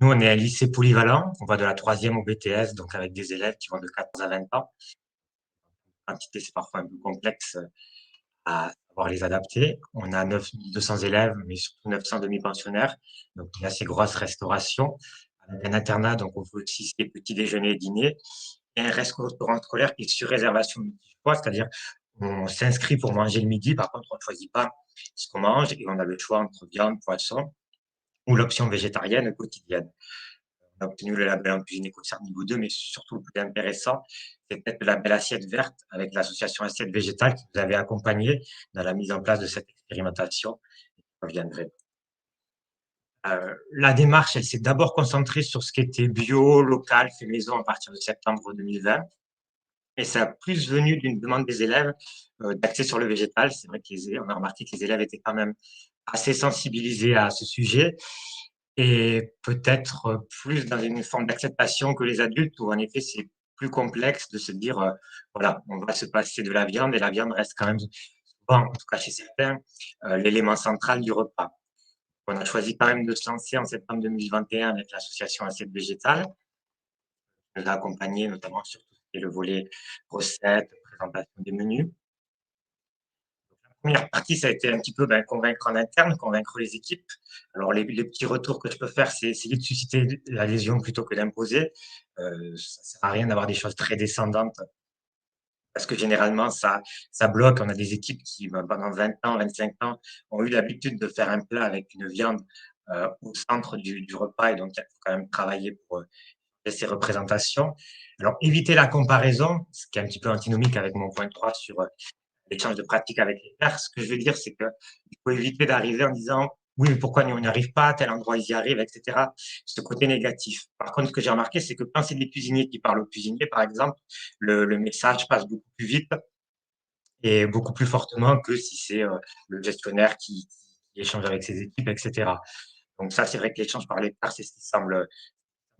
Nous, on est un lycée polyvalent, on va de la 3e au BTS, donc avec des élèves qui vont de 14 à 20 ans. L'entité, c'est parfois un peu complexe à savoir les adapter. On a 200 élèves, mais surtout 900 demi-pensionnaires. Donc, une assez grosse restauration. Avec un internat, donc on fait aussi ces petits déjeuners et dîners. Et un restaurant scolaire qui est sur réservation multi-choix, c'est-à-dire on s'inscrit pour manger le midi. Par contre, on ne choisit pas ce qu'on mange et on a le choix entre viande, poisson ou l'option végétarienne quotidienne. On a obtenu le label en cuisine éco-serre niveau 2, mais surtout le plus intéressant, c'est peut-être le label assiette verte avec l'association Assiette Végétale qui nous avait accompagnés dans la mise en place de cette expérimentation. La démarche, elle s'est d'abord concentrée sur ce qui était bio, local, fait maison à partir de septembre 2020. Et ça a plus venu d'une demande des élèves d'axer sur le végétal. C'est vrai qu'on a remarqué que les élèves étaient quand même assez sensibilisés à ce sujet et peut-être plus dans une forme d'acceptation que les adultes, où en effet c'est plus complexe de se dire voilà, on va se passer de la viande et la viande reste quand même souvent, en tout cas chez certains, l'élément central du repas. On a choisi quand même de se lancer en septembre 2021 avec l'association Assiette Végétale. On nous a accompagnés notamment sur tout ce qui est le volet recettes, présentation des menus. La première partie, ça a été un petit peu convaincre en interne, convaincre les équipes. Alors, les petits retours que je peux faire, c'est essayer de susciter l'adhésion plutôt que d'imposer. Ça ne sert à rien d'avoir des choses très descendantes parce que généralement, ça bloque. On a des équipes qui, pendant 20 ans, 25 ans, ont eu l'habitude de faire un plat avec une viande au centre du repas et donc il faut quand même travailler pour ces représentations. Alors, éviter la comparaison, ce qui est un petit peu antinomique avec mon point 3 sur l'échange de pratiques avec les pairs. Ce que je veux dire, c'est qu'il faut éviter d'arriver en disant oui, mais pourquoi nous on n'y arrive pas, à tel endroit ils y arrivent, etc. Ce côté négatif. Par contre, ce que j'ai remarqué, c'est que quand c'est des cuisiniers qui parlent aux cuisiniers, par exemple, le message passe beaucoup plus vite et beaucoup plus fortement que si c'est le gestionnaire qui échange avec ses équipes, etc. Donc ça, c'est vrai que l'échange par les pairs, c'est ce qui semble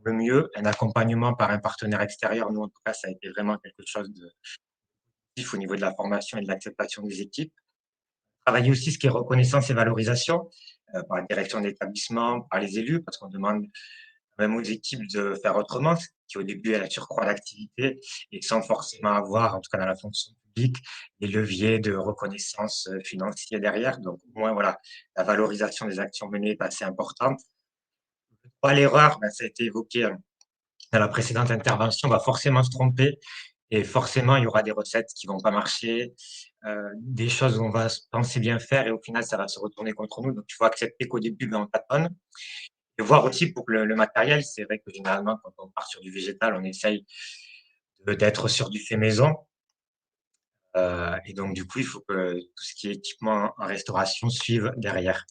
le mieux. Un accompagnement par un partenaire extérieur, nous en tout cas, ça a été vraiment quelque chose de au niveau de la formation et de l'acceptation des équipes. Travailler aussi ce qui est reconnaissance et valorisation par la direction d'établissement, par les élus, parce qu'on demande même aux équipes de faire autrement, qui au début est la surcroît d'activité et sans forcément avoir, en tout cas dans la fonction publique, les leviers de reconnaissance financière derrière. Donc, au moins, voilà, la valorisation des actions menées est assez importante. Pas l'erreur, ben, ça a été évoqué dans la précédente intervention, on va forcément se tromper et forcément, il y aura des recettes qui vont pas marcher, des choses où on va penser bien faire et au final, ça va se retourner contre nous. Donc, il faut accepter qu'au début, ben, on tâtonne. Et voir aussi pour le matériel, c'est vrai que généralement, quand on part sur du végétal, on essaye d'être sur du fait maison. Et donc, du coup, il faut que tout ce qui est équipement en restauration suive derrière.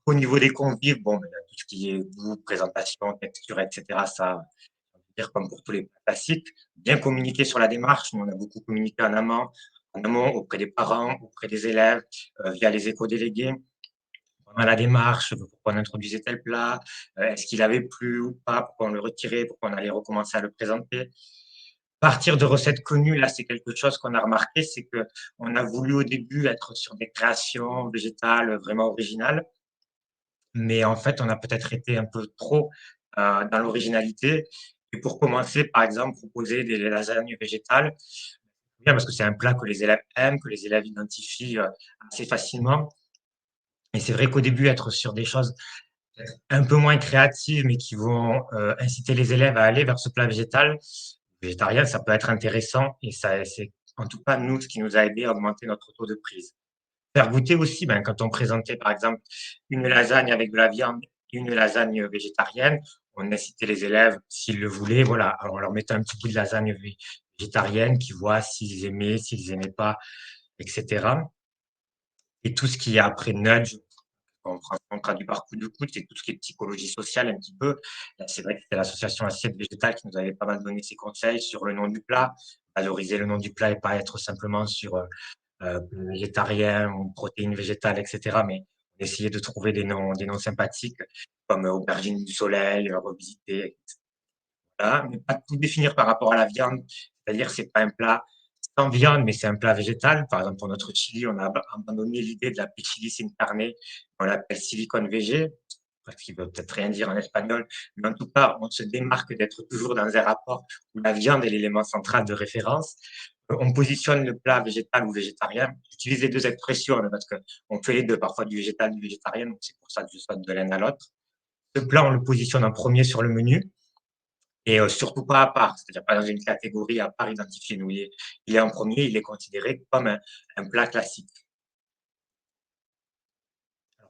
Au niveau des convives, bon, ben, tout ce qui est goût, présentation, texture, etc., ça, on va dire comme pour tous les plats classiques. Bien communiquer sur la démarche. Nous, on a beaucoup communiqué en amont auprès des parents, auprès des élèves, via les éco-délégués. Pendant la démarche, pourquoi on introduisait tel plat, est-ce qu'il avait plu ou pas, pourquoi on le retirait, pourquoi on allait recommencer à le présenter. Partir de recettes connues, là, c'est quelque chose qu'on a remarqué, c'est que on a voulu au début être sur des créations végétales vraiment originales, mais en fait, on a peut-être été un peu trop dans l'originalité. Et pour commencer, par exemple, proposer des lasagnes végétales, bien parce que c'est un plat que les élèves aiment, que les élèves identifient assez facilement. Et c'est vrai qu'au début, être sur des choses un peu moins créatives, mais qui vont inciter les élèves à aller vers ce plat végétarien, ça peut être intéressant. Et ça, c'est en tout cas, nous, ce qui nous a aidé à augmenter notre taux de prise. Faire goûter aussi, ben, quand on présentait, par exemple, une lasagne avec de la viande, une lasagne végétarienne, on incitait les élèves, s'ils le voulaient, voilà, alors on leur mettait un petit bout de lasagne végétarienne, qui voient s'ils aimaient, s'ils aimaient pas, etc. Et tout ce qui est après nudge, on traduit par coup de coude, c'est tout ce qui est psychologie sociale un petit peu. Là, c'est vrai que c'était l'association Assiette Végétale qui nous avait pas mal donné ses conseils sur le nom du plat, valoriser le nom du plat et pas être simplement sur végétarien ou protéines végétales, etc. Mais essayer de trouver des noms sympathiques comme aubergine du soleil, revisiter, voilà. Mais pas tout définir par rapport à la viande, c'est-à-dire c'est pas un plat sans viande, mais c'est un plat végétal. Par exemple, pour notre chili, on a abandonné l'idée de l'appeler chili sin carne, on l'appelle silicone végé, ce qui veut peut-être rien dire en espagnol, mais en tout cas, on se démarque d'être toujours dans un rapport où la viande est l'élément central de référence. On positionne le plat végétal ou végétarien. J'utilise les deux expressions parce qu'on fait les deux, parfois du végétal, du végétarien, donc c'est pour ça que je saute de l'un à l'autre. Ce plat, on le positionne en premier sur le menu et surtout pas à part, c'est-à-dire pas dans une catégorie à part identifiée. Nous, il est en premier, il est considéré comme un plat classique.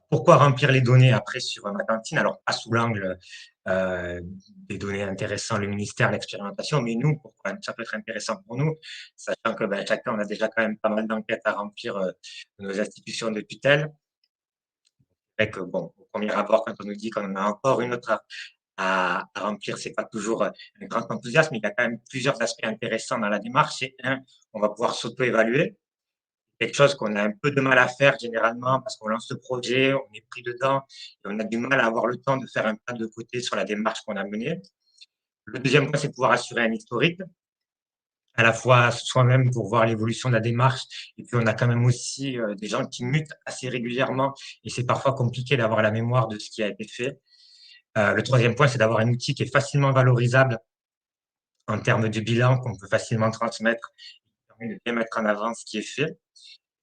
Pourquoi remplir les données après sur ma cantine? Alors, pas sous l'angle des données intéressantes, le ministère, l'expérimentation, mais nous, pourquoi ça peut être intéressant pour nous, sachant que ben, chacun, on a déjà quand même pas mal d'enquêtes à remplir de nos institutions de tutelle. C'est que, bon, au premier abord, quand on nous dit qu'on en a encore une autre à remplir, c'est pas toujours un grand enthousiasme, mais il y a quand même plusieurs aspects intéressants dans la démarche. C'est un, on va pouvoir s'auto-évaluer, quelque chose qu'on a un peu de mal à faire généralement parce qu'on lance le projet, on est pris dedans et on a du mal à avoir le temps de faire un pas de côté sur la démarche qu'on a menée. Le deuxième point, c'est de pouvoir assurer un historique, à la fois soi-même pour voir l'évolution de la démarche et puis on a quand même aussi des gens qui mutent assez régulièrement et c'est parfois compliqué d'avoir la mémoire de ce qui a été fait. Le troisième point, c'est d'avoir un outil qui est facilement valorisable en termes de bilan qu'on peut facilement transmettre qui permet de bien mettre en avant ce qui est fait.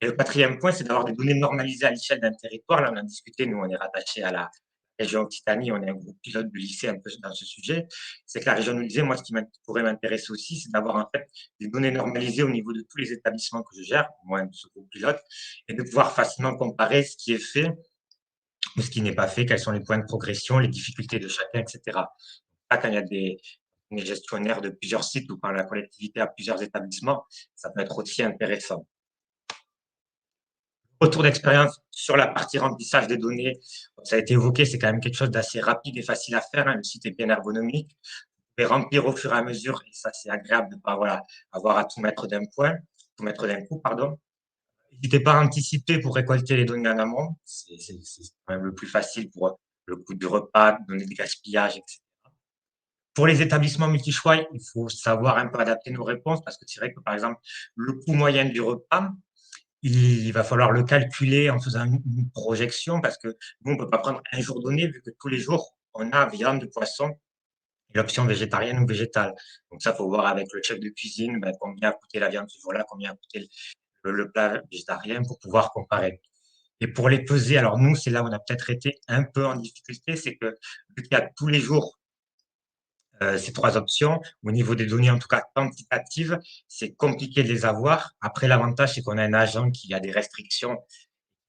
Et le quatrième point, c'est d'avoir des données normalisées à l'échelle d'un territoire. Là, on a discuté, nous, on est rattaché à la région Occitanie, on est un groupe pilote de lycée un peu dans ce sujet. C'est que la région nous disait, moi, ce qui pourrait m'intéresser aussi, c'est d'avoir en fait des données normalisées au niveau de tous les établissements que je gère, moi, de ce groupe pilote, et de pouvoir facilement comparer ce qui est fait ou ce qui n'est pas fait, quels sont les points de progression, les difficultés de chacun, etc. Là, quand il y a des gestionnaires de plusieurs sites ou quand la collectivité a plusieurs établissements, ça peut être aussi intéressant. Retour d'expérience sur la partie remplissage des données, ça a été évoqué, c'est quand même quelque chose d'assez rapide et facile à faire. Le site est bien ergonomique. Vous pouvez remplir au fur et à mesure, et ça, c'est agréable de ne pas avoir à tout mettre d'un coup, pardon. N'hésitez pas à anticiper pour récolter les données en amont. C'est quand même le plus facile pour le coût du repas, donner des gaspillages, etc. Pour les établissements multi-choix, il faut savoir un peu adapter nos réponses parce que c'est vrai que, par exemple, le coût moyen du repas, il va falloir le calculer en faisant une projection parce que nous, on ne peut pas prendre un jour donné vu que tous les jours, on a viande, poisson et l'option végétarienne ou végétale. Donc ça, il faut voir avec le chef de cuisine combien a coûté la viande ce jour-là, combien a coûté le plat végétarien pour pouvoir comparer. Et pour les peser, alors nous, c'est là où on a peut-être été un peu en difficulté, c'est que vu qu'il y a tous les jours ces trois options, au niveau des données, en tout cas quantitatives, c'est compliqué de les avoir. Après, l'avantage, c'est qu'on a un agent qui a des restrictions,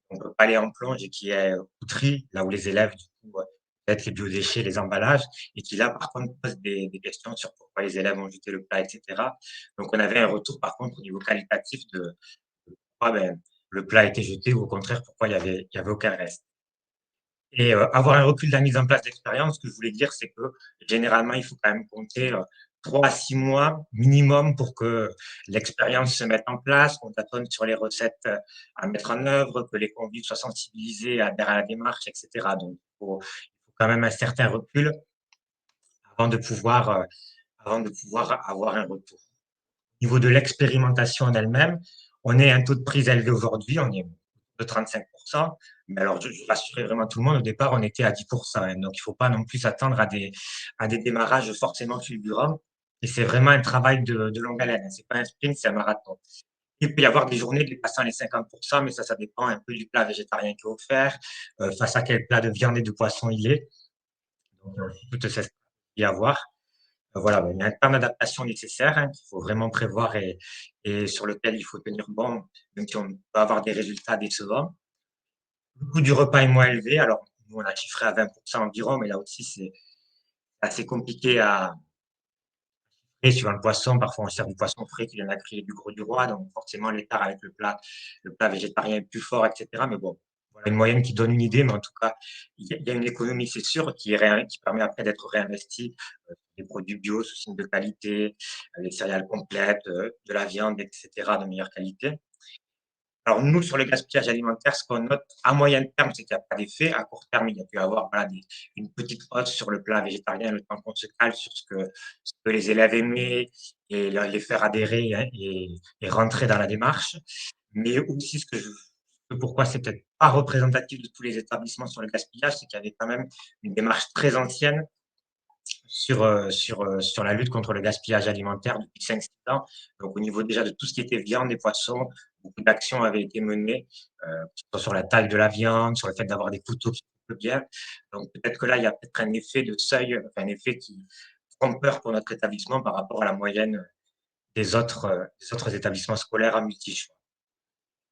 on ne peut pas aller en plonge et qui est au tri, là où les élèves, du coup, peut-être les biodéchets, les emballages, et qui là, par contre, pose des questions sur pourquoi les élèves ont jeté le plat, etc. Donc, on avait un retour, par contre, au niveau qualitatif de pourquoi le plat a été jeté ou au contraire, pourquoi il y avait aucun reste. Et avoir un recul de la mise en place d'expérience, ce que je voulais dire, c'est que généralement, il faut quand même compter 3 à 6 mois minimum pour que l'expérience se mette en place, qu'on tâtonne sur les recettes à mettre en œuvre, que les convives soient sensibilisés à la démarche, etc. Donc, il faut quand même un certain recul avant de pouvoir, euh, avant de pouvoir avoir un retour. Au niveau de l'expérimentation en elle-même, on est à un taux de prise élevé aujourd'hui, on est de 35%. Mais alors, je rassurais vraiment tout le monde, au départ, on était à 10%. Hein, donc, il ne faut pas non plus s'attendre à des démarrages forcément fulgurants. Et c'est vraiment un travail de longue haleine. Hein. Ce n'est pas un sprint, c'est un marathon. Il peut y avoir des journées dépassant les 50%, mais ça dépend un peu du plat végétarien qui est offert, face à quel plat de viande et de poisson il est. Donc, toutes ces y avoir. Voilà, il y a un temps d'adaptation nécessaire hein, qu'il faut vraiment prévoir et sur lequel il faut tenir bon, même si on peut avoir des résultats décevants. Le coût du repas est moins élevé. Alors, nous, on a chiffré à 20% environ, mais là aussi, c'est assez compliqué à chiffrer suivant le poisson. Parfois, on sert du poisson frais qui vient d'être du gros du roi, donc forcément, l'écart avec le plat végétarien est plus fort, etc. Mais bon, voilà une moyenne qui donne une idée, mais en tout cas, il y a une économie, c'est sûr, qui permet après d'être réinvestie. Des produits bio sous signe de qualité, les céréales complètes, de la viande, etc., de meilleure qualité. Alors, nous, sur le gaspillage alimentaire, ce qu'on note à moyen terme, c'est qu'il n'y a pas d'effet. À court terme, il y a pu avoir une petite hausse sur le plat végétarien, le temps qu'on se cale sur ce que les élèves aimaient et les faire adhérer hein, et rentrer dans la démarche. Mais aussi, pourquoi c'est peut-être pas représentatif de tous les établissements sur le gaspillage, c'est qu'il y avait quand même une démarche très ancienne sur la lutte contre le gaspillage alimentaire depuis 5-6 ans. Donc, au niveau déjà de tout ce qui était viande et poissons, beaucoup d'actions avaient été menées sur la taille de la viande, sur le fait d'avoir des couteaux qui coupent bien. Donc, peut-être que là, il y a peut-être un effet de seuil, un effet qui trompeur pour notre établissement par rapport à la moyenne des autres établissements scolaires à multi-choix.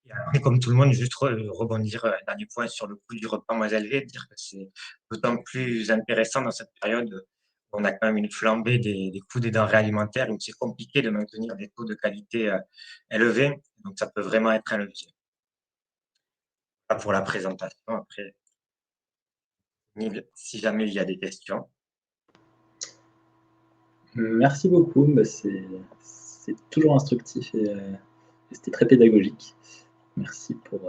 Et après, comme tout le monde, juste rebondir un dernier point sur le coût du repas moins élevé, dire que c'est d'autant plus intéressant dans cette période où on a quand même une flambée des coûts des denrées alimentaires, où c'est compliqué de maintenir des taux de qualité élevés. Donc, ça peut vraiment être un levier. Pas pour la présentation. Après, si jamais il y a des questions.
Merci beaucoup. C'est toujours instructif et c'était très pédagogique. Merci pour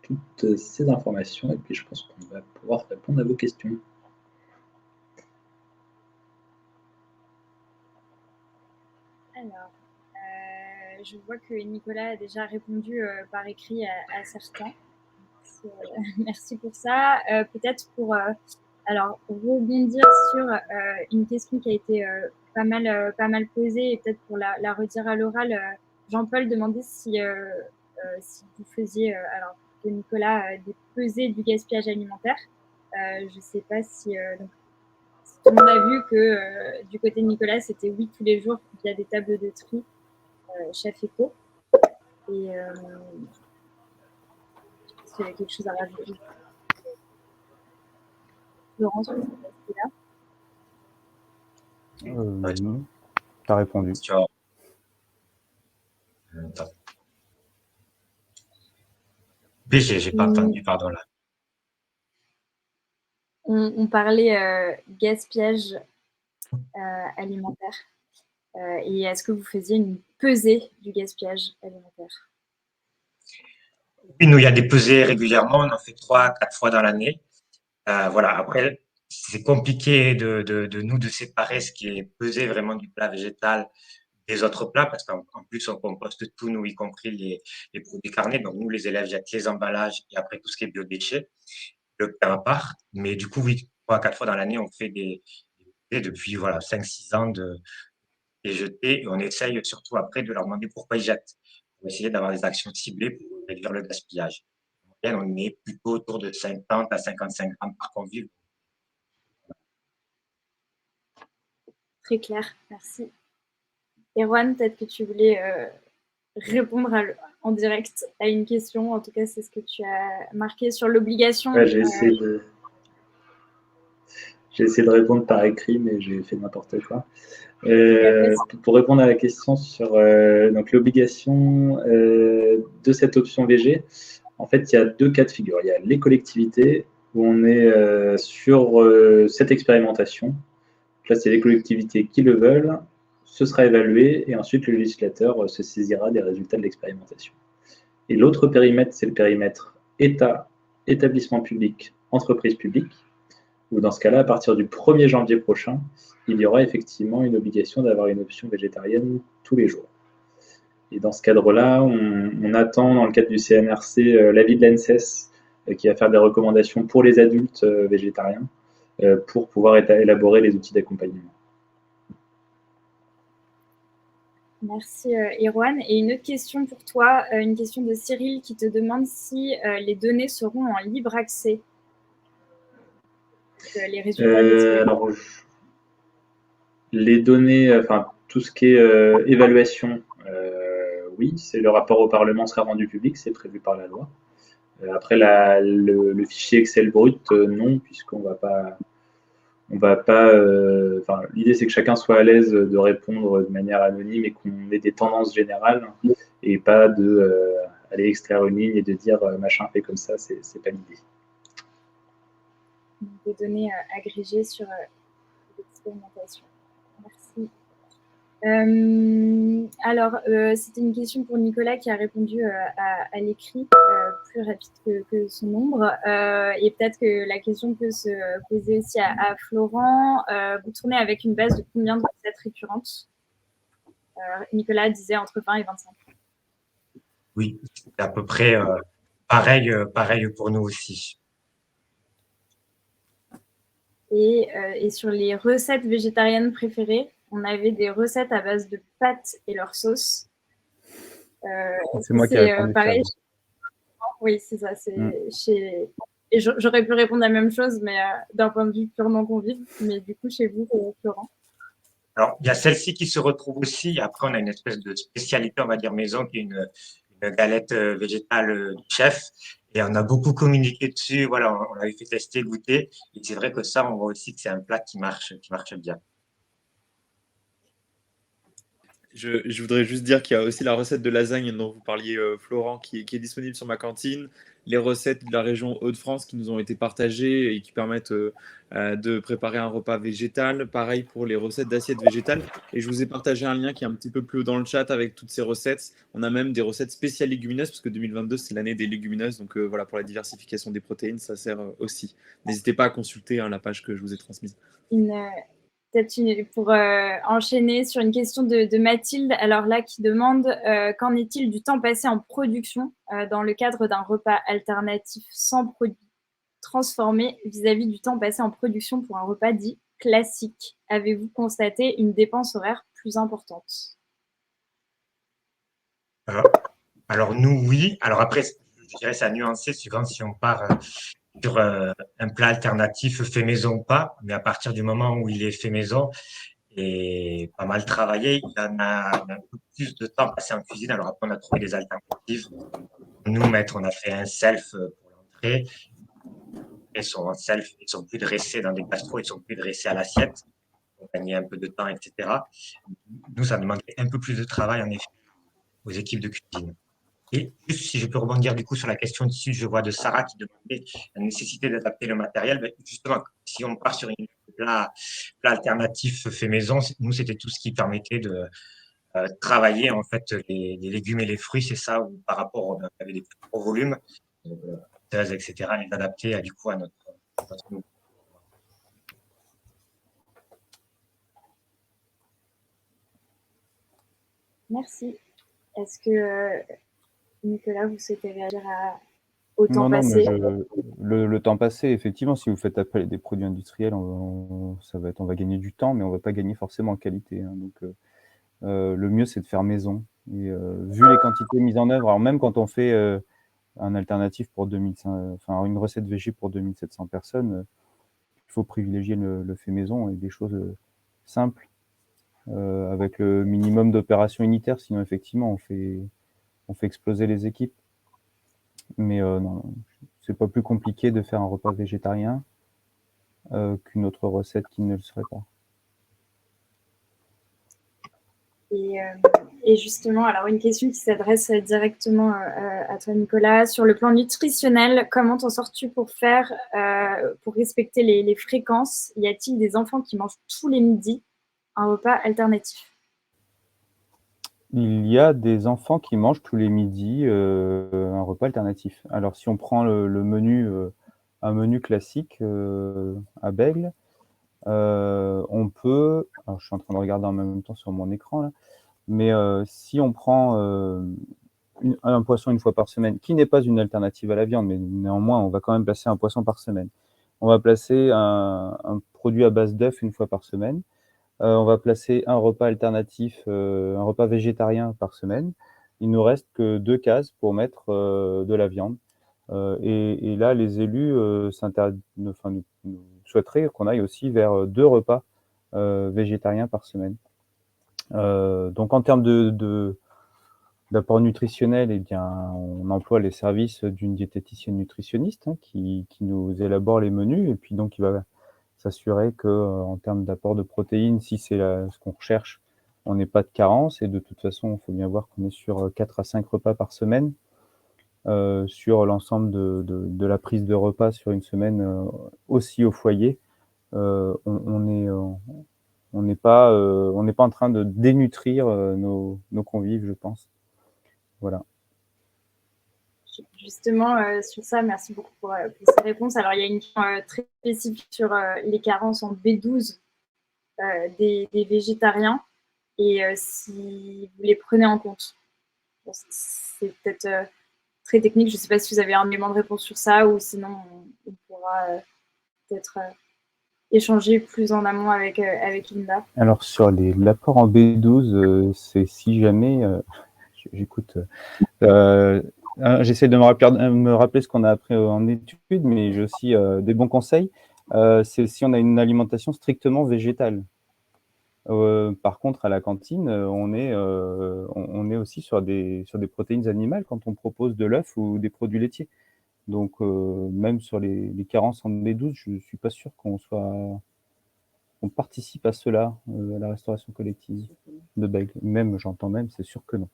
toutes ces informations et puis je pense qu'on va pouvoir répondre à vos questions.
Alors, je vois que Nicolas a déjà répondu par écrit à certains. Merci pour ça. Peut-être pour alors, rebondir sur une question qui a été pas mal posée et peut-être pour la redire à l'oral, Jean-Paul demandait si vous faisiez, alors que Nicolas, des pesées du gaspillage alimentaire. Je ne sais pas si tout le monde a vu que du côté de Nicolas, c'était oui tous les jours via des tables de tri chef éco. Et je pense qu'il y avait quelque chose à rajouter. Laurence, vous êtes là
Non, tu as répondu.
J'ai pas entendu, pardon là.
On parlait gaspillage alimentaire. Et est-ce que vous faisiez une pesée du gaspillage alimentaire?
Oui, nous, il y a des pesées régulièrement. On en fait 3-4 fois dans l'année. Voilà. Après, c'est compliqué de nous de séparer ce qui est pesé vraiment du plat végétal des autres plats parce qu'en plus, on composte tout, nous, y compris les produits carnés. Donc, nous, les élèves jettent les emballages et après tout ce qui est biodéchets, le plat à part. Mais du coup, oui, 3 à 4 fois dans l'année, on fait depuis voilà, 5-6 ans des jetés et on essaye surtout après de leur demander pourquoi ils jettent, pour essayer d'avoir des actions ciblées pour réduire le gaspillage. En moyenne, on est plutôt autour de 50 à 55 grammes par convive.
Très clair, merci. Erwan, peut-être que tu voulais répondre en direct à une question. En tout cas, c'est ce que tu as marqué sur l'obligation.
Ouais, j'ai essayé de répondre par écrit, mais j'ai fait n'importe quoi. Pour répondre à la question sur donc l'obligation de cette option VG, en fait, il y a 2 cas de figure. Il y a les collectivités où on est sur cette expérimentation. Là, c'est les collectivités qui le veulent, ce sera évalué et ensuite le législateur se saisira des résultats de l'expérimentation. Et l'autre périmètre, c'est le périmètre État, établissement public, entreprise publique, où dans ce cas-là, à partir du 1er janvier prochain, il y aura effectivement une obligation d'avoir une option végétarienne tous les jours. Et dans ce cadre-là, on attend, dans le cadre du CNRC, l'avis de l'ANSES qui va faire des recommandations pour les adultes végétariens pour pouvoir élaborer les outils d'accompagnement.
Merci Erwan. Et une autre question pour toi, une question de Cyril qui te demande si les données seront en libre accès. Les résultats
alors, les données, enfin tout ce qui est évaluation, oui, c'est le rapport au Parlement sera rendu public, c'est prévu par la loi. Après le fichier Excel brut, non, puisqu'on va pas, enfin, l'idée c'est que chacun soit à l'aise de répondre de manière anonyme et qu'on ait des tendances générales et pas de aller extraire une ligne et de dire machin fait comme ça, c'est pas l'idée.
Des données agrégées sur l'expérimentation. Merci. Alors, c'était une question pour Nicolas qui a répondu à l'écrit, plus rapide que son nombre. Et peut-être que la question peut se poser aussi à Florent. Vous tournez avec une base de combien de recettes récurrentes? Nicolas disait entre 20 et 25.
Oui, c'est à peu près pareil pour nous aussi.
Et sur les recettes végétariennes préférées, on avait des recettes à base de pâtes et leur sauce.
C'est moi qui ai répondu.
Pareil. Oui, c'est ça. Et j'aurais pu répondre la même chose, mais d'un point de vue purement convive. Mais du coup, chez vous, Florent.
Alors, il y a celle-ci qui se retrouve aussi. Après, on a une espèce de spécialité, on va dire maison, qui est une galette végétale du chef. Et on a beaucoup communiqué dessus. Voilà, on l'avait fait tester, goûter. Et c'est vrai que ça, on voit aussi que c'est un plat qui marche bien.
Je voudrais juste dire qu'il y a aussi la recette de lasagne dont vous parliez, Florent, qui est disponible sur ma cantine. Les recettes de la région Hauts-de-France qui nous ont été partagées et qui permettent de préparer un repas végétal. Pareil pour les recettes d'assiettes végétales. Et je vous ai partagé un lien qui est un petit peu plus haut dans le chat avec toutes ces recettes. On a même des recettes spéciales légumineuses parce que 2022, c'est l'année des légumineuses. Donc voilà, pour la diversification des protéines, ça sert aussi. N'hésitez pas à consulter la page que je vous ai transmise.
Peut-être pour enchaîner sur une question de Mathilde, alors là, qui demande qu'en est-il du temps passé en production dans le cadre d'un repas alternatif sans produits transformés vis-à-vis du temps passé en production pour un repas dit classique? Avez-vous constaté une dépense horaire plus importante?
Alors nous, oui. Alors après, je dirais ça a nuancé suivant si on part sur un plat alternatif fait maison ou pas. Mais à partir du moment où il est fait maison et pas mal travaillé, il y en a un peu plus de temps passé en cuisine. Alors après, on a trouvé des alternatives. Nous, maître, on a fait un self pour l'entrée. Ils sont en self, ils sont plus dressés dans des gastros, ils sont plus dressés à l'assiette. On gagnait un peu de temps, etc. Nous, ça demandait un peu plus de travail, en effet, aux équipes de cuisine. Et juste si je peux rebondir du coup sur la question dessus, je vois de Sarah qui demandait la nécessité d'adapter le matériel. Ben, justement, si on part sur une plat alternatif fait maison, nous c'était tout ce qui permettait de travailler en fait les légumes et les fruits, c'est ça, où par rapport on avait des plus gros volumes, etc. et d'adapter du coup à notre nouveau.
Merci. Est-ce que Nicolas, vous souhaitez réagir au temps
Non, non, mais
passé?
le temps passé, effectivement, si vous faites appel à des produits industriels, on va gagner du temps, mais on va pas gagner forcément en qualité, hein. Donc, le mieux, c'est de faire maison. Et vu les quantités mises en œuvre, alors même quand on fait un alternatif pour 2500, enfin une recette végé pour 2700 personnes, il faut privilégier le fait maison et des choses simples, avec le minimum d'opérations unitaires. Sinon, effectivement, on fait exploser les équipes. Mais non, c'est pas plus compliqué de faire un repas végétarien qu'une autre recette qui ne le serait pas.
Et justement, alors une question qui s'adresse directement à toi, Nicolas. Sur le plan nutritionnel, comment t'en sors-tu pour respecter les fréquences? Y a-t-il des enfants qui mangent tous les midis un repas alternatif?
Il y a des enfants qui mangent tous les midis un repas alternatif. Alors, si on prend le menu, un menu classique à Bègle, on peut. Alors, je suis en train de regarder en même temps sur mon écran là, mais si on prend un poisson une fois par semaine, qui n'est pas une alternative à la viande, mais néanmoins, on va quand même placer un poisson par semaine. On va placer un produit à base d'œufs une fois par semaine. On va placer un repas alternatif, un repas végétarien par semaine. Il nous reste que 2 cases pour mettre de la viande. Et là, les élus nous souhaiteraient qu'on aille aussi vers 2 repas végétariens par semaine. Donc en termes d'apport nutritionnel, eh bien, on emploie les services d'une diététicienne nutritionniste qui nous élabore les menus, et puis donc il va s'assurer que, en termes d'apport de protéines, si c'est ce qu'on recherche, on n'ait pas de carence. Et de toute façon, il faut bien voir qu'on est sur 4 à 5 repas par semaine. Sur l'ensemble de la prise de repas sur une semaine, aussi au foyer, on n'est pas en train de dénutrir nos convives, je pense. Voilà.
Justement, sur ça, merci beaucoup pour ces réponses. Alors, il y a une question très spécifique sur les carences en B12 des végétariens et si vous les prenez en compte. Bon, c'est peut-être très technique. Je ne sais pas si vous avez un élément de réponse sur ça ou sinon on pourra peut-être échanger plus en amont avec Linda.
Alors, sur l'apport en B12, c'est si jamais j'écoute. J'essaie de me rappeler ce qu'on a appris en études, mais j'ai aussi des bons conseils. C'est si on a une alimentation strictement végétale. Par contre, à la cantine, on est aussi sur des protéines animales quand on propose de l'œuf ou des produits laitiers. Donc, même sur les carences en B12, je ne suis pas sûr qu'on participe à cela, à la restauration collective de Bègle. Même, j'entends même, c'est sûr que non.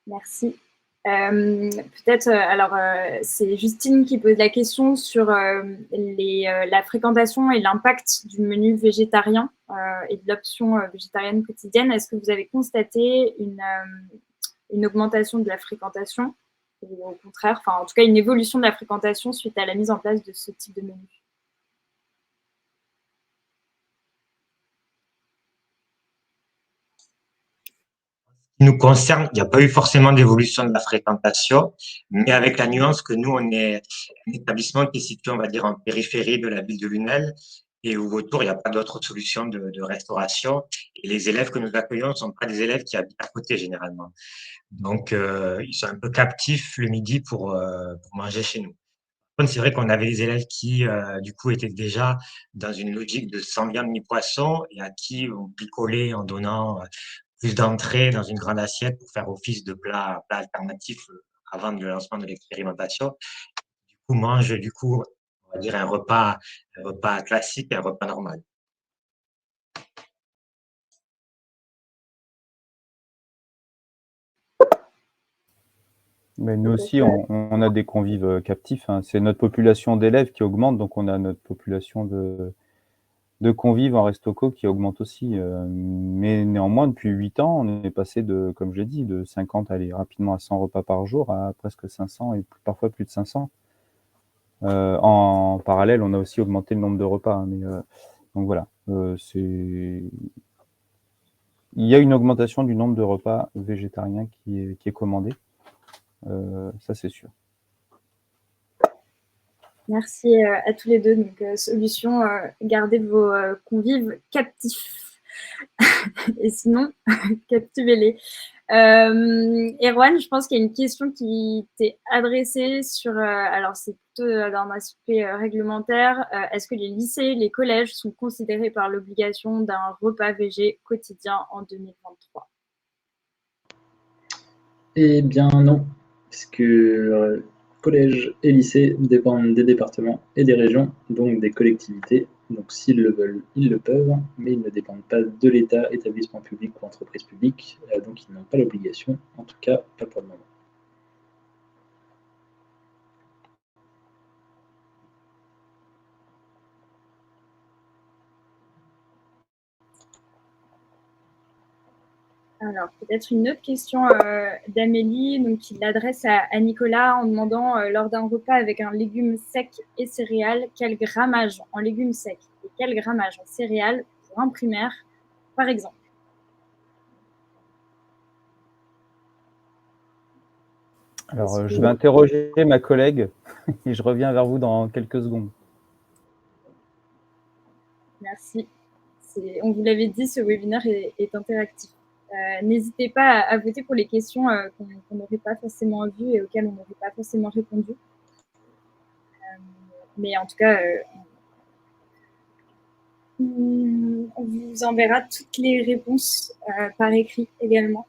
Merci. Peut-être, alors, c'est Justine qui pose la question sur la fréquentation et l'impact du menu végétarien et de l'option végétarienne quotidienne. Est-ce que vous avez constaté une augmentation de la fréquentation ou au contraire, enfin, en tout cas, une évolution de la fréquentation suite à la mise en place de ce type de menu?
Nous concerne, il n'y a pas eu forcément d'évolution de la fréquentation, mais avec la nuance que nous, on est un établissement qui est situé, on va dire, en périphérie de la ville de Lunel et où autour, il n'y a pas d'autres solutions de restauration. Et les élèves que nous accueillons ne sont pas des élèves qui habitent à côté généralement. Donc, ils sont un peu captifs le midi pour manger chez nous. C'est vrai qu'on avait des élèves qui, du coup, étaient déjà dans une logique de sans viande ni poisson et à qui on picolait en donnant plus d'entrées dans une grande assiette pour faire office de plat alternatif avant le lancement de l'expérimentation. Du coup, mange, du coup, on va dire un repas classique et un repas normal.
Mais nous aussi, on a des convives captifs, hein. C'est notre population d'élèves qui augmente, donc on a notre population de convives en restoco qui augmente aussi. Mais néanmoins, depuis 8 ans, on est passé comme je l'ai dit, de 50, aller rapidement à 100 repas par jour, à presque 500 et parfois plus de 500. En parallèle, on a aussi augmenté le nombre de repas, hein, donc voilà, il y a une augmentation du nombre de repas végétariens qui est commandé. ça c'est sûr.
Merci à tous les deux. Donc, solution, gardez vos convives captifs. Et sinon, captivez-les. Erwan, je pense qu'il y a une question qui t'est adressée sur, alors c'est plutôt dans l'aspect réglementaire. Est-ce que les lycées, les collèges sont considérés par l'obligation d'un repas végé quotidien en 2023?
Eh bien non, puisque collège et lycée dépendent des départements et des régions, donc des collectivités. Donc s'ils le veulent, ils le peuvent, mais ils ne dépendent pas de l'État, établissement public ou entreprise publique, donc ils n'ont pas l'obligation, en tout cas pas pour le moment.
Alors, peut-être une autre question d'Amélie, donc qui l'adresse à Nicolas en demandant lors d'un repas avec un légume sec et céréales, quel grammage en légumes secs et quel grammage en céréales pour un primaire, par exemple?
Alors, je vais interroger ma collègue et je reviens vers vous dans quelques secondes.
Merci. On vous l'avait dit, ce webinaire est interactif. N'hésitez pas à voter pour les questions qu'on n'aurait pas forcément vues et auxquelles on n'aurait pas forcément répondu. Mais en tout cas, on vous enverra toutes les réponses par écrit également.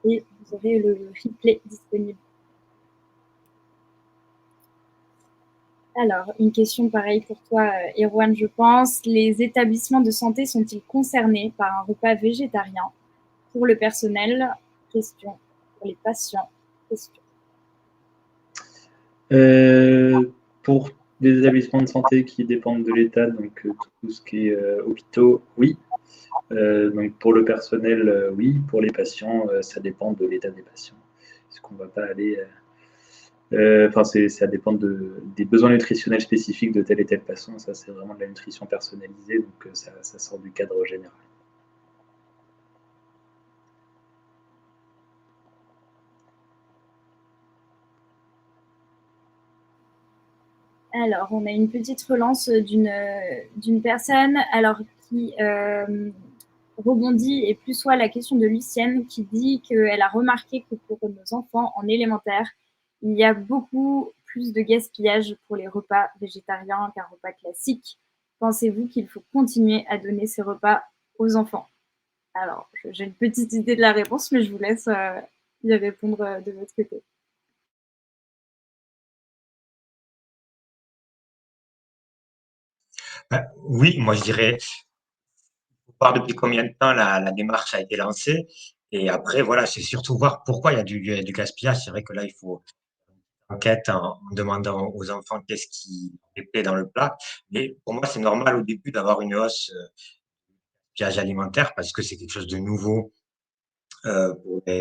Et vous aurez le replay disponible. Alors, une question pareille pour toi, Erwan, je pense. Les établissements de santé sont-ils concernés par un repas végétarien pour le personnel? Question. Pour les patients? Question.
Pour des établissements de santé qui dépendent de l'État, donc tout ce qui est hôpitaux, oui. Donc pour le personnel, oui. Pour les patients, ça dépend de l'état des patients. Est-ce qu'on ne va pas aller... ça dépend des besoins nutritionnels spécifiques de tel et tel patient. Ça, c'est vraiment de la nutrition personnalisée, donc ça sort du cadre général.
Alors, on a une petite relance d'une personne qui rebondit, et plus soit la question de Lucienne qui dit qu'elle a remarqué que pour nos enfants en élémentaire, il y a beaucoup plus de gaspillage pour les repas végétariens qu'un repas classique. Pensez-vous qu'il faut continuer à donner ces repas aux enfants? Alors, j'ai une petite idée de la réponse, mais je vous laisse y répondre de votre côté.
Oui, moi je dirais, voir depuis combien de temps la démarche a été lancée. Et après, voilà, c'est surtout voir pourquoi il y a du gaspillage. C'est vrai que là, il faut une enquête en demandant aux enfants qu'est-ce qui est plaît dans le plat. Mais pour moi, c'est normal au début d'avoir une hausse du gaspillage alimentaire parce que c'est quelque chose de nouveau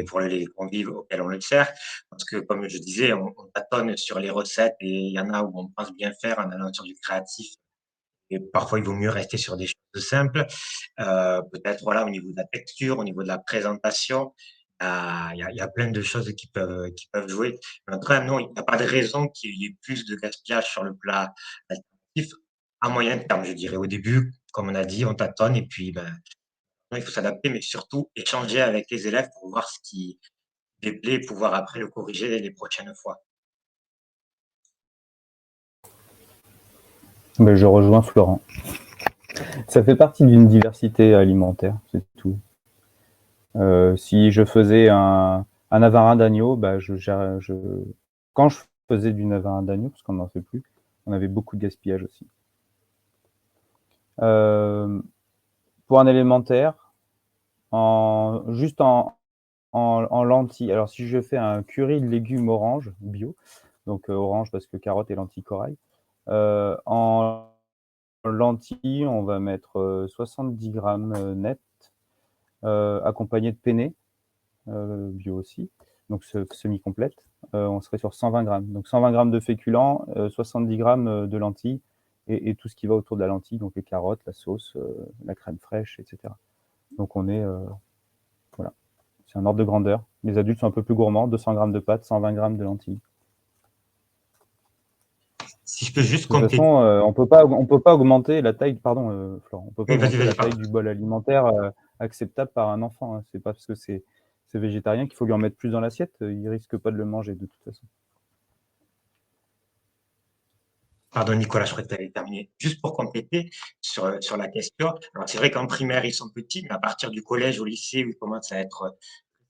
pour les convives auxquels on le sert. Parce que, comme je disais, on tâtonne sur les recettes et il y en a où on pense bien faire en allant sur du créatif. Et parfois, il vaut mieux rester sur des choses simples. Peut-être, voilà, au niveau de la texture, au niveau de la présentation, il y a plein de choses qui peuvent jouer. Mais en tout cas, non, il n'y a pas de raison qu'il y ait plus de gaspillage sur le plat alternatif à moyen terme, je dirais. Au début, comme on a dit, on tâtonne et puis, ben, il faut s'adapter, mais surtout échanger avec les élèves pour voir ce qui les plaît et pouvoir après le corriger les prochaines fois.
Ben, je rejoins Florent. Ça fait partie d'une diversité alimentaire, c'est tout. Si je faisais un navarin d'agneau, bah, quand je faisais du navarin d'agneau, parce qu'on n'en fait plus, on avait beaucoup de gaspillage aussi. Pour un élémentaire, juste en lentilles, alors si je fais un curry de légumes orange, bio, donc orange parce que carottes et lentilles corail, en lentilles, on va mettre 70 grammes net, accompagné de penne, bio aussi, donc semi-complète. On serait sur 120 grammes. Donc 120 grammes de féculents, 70 grammes de lentilles et tout ce qui va autour de la lentille, donc les carottes, la sauce, la crème fraîche, etc. Donc on est, voilà, C'est un ordre de grandeur. Les adultes sont un peu plus gourmands, 200 grammes de pâtes, 120 grammes de lentilles.
Si je peux juste
De toute
compléter.
façon, on peut pas augmenter la taille, pardon, Florent, on peut pas
Oui, vas-y,
augmenter la
vas-y,
taille
pardon.
du bol alimentaire acceptable par un enfant, hein. C'est pas parce que c'est végétarien qu'il faut lui en mettre plus dans l'assiette. Il risque pas de le manger de toute façon.
Pardon, Nicolas, je crois que tu avais terminé. Juste pour compléter sur la question. Alors, c'est vrai qu'en primaire, ils sont petits, mais à partir du collège, au lycée, où ils commencent à être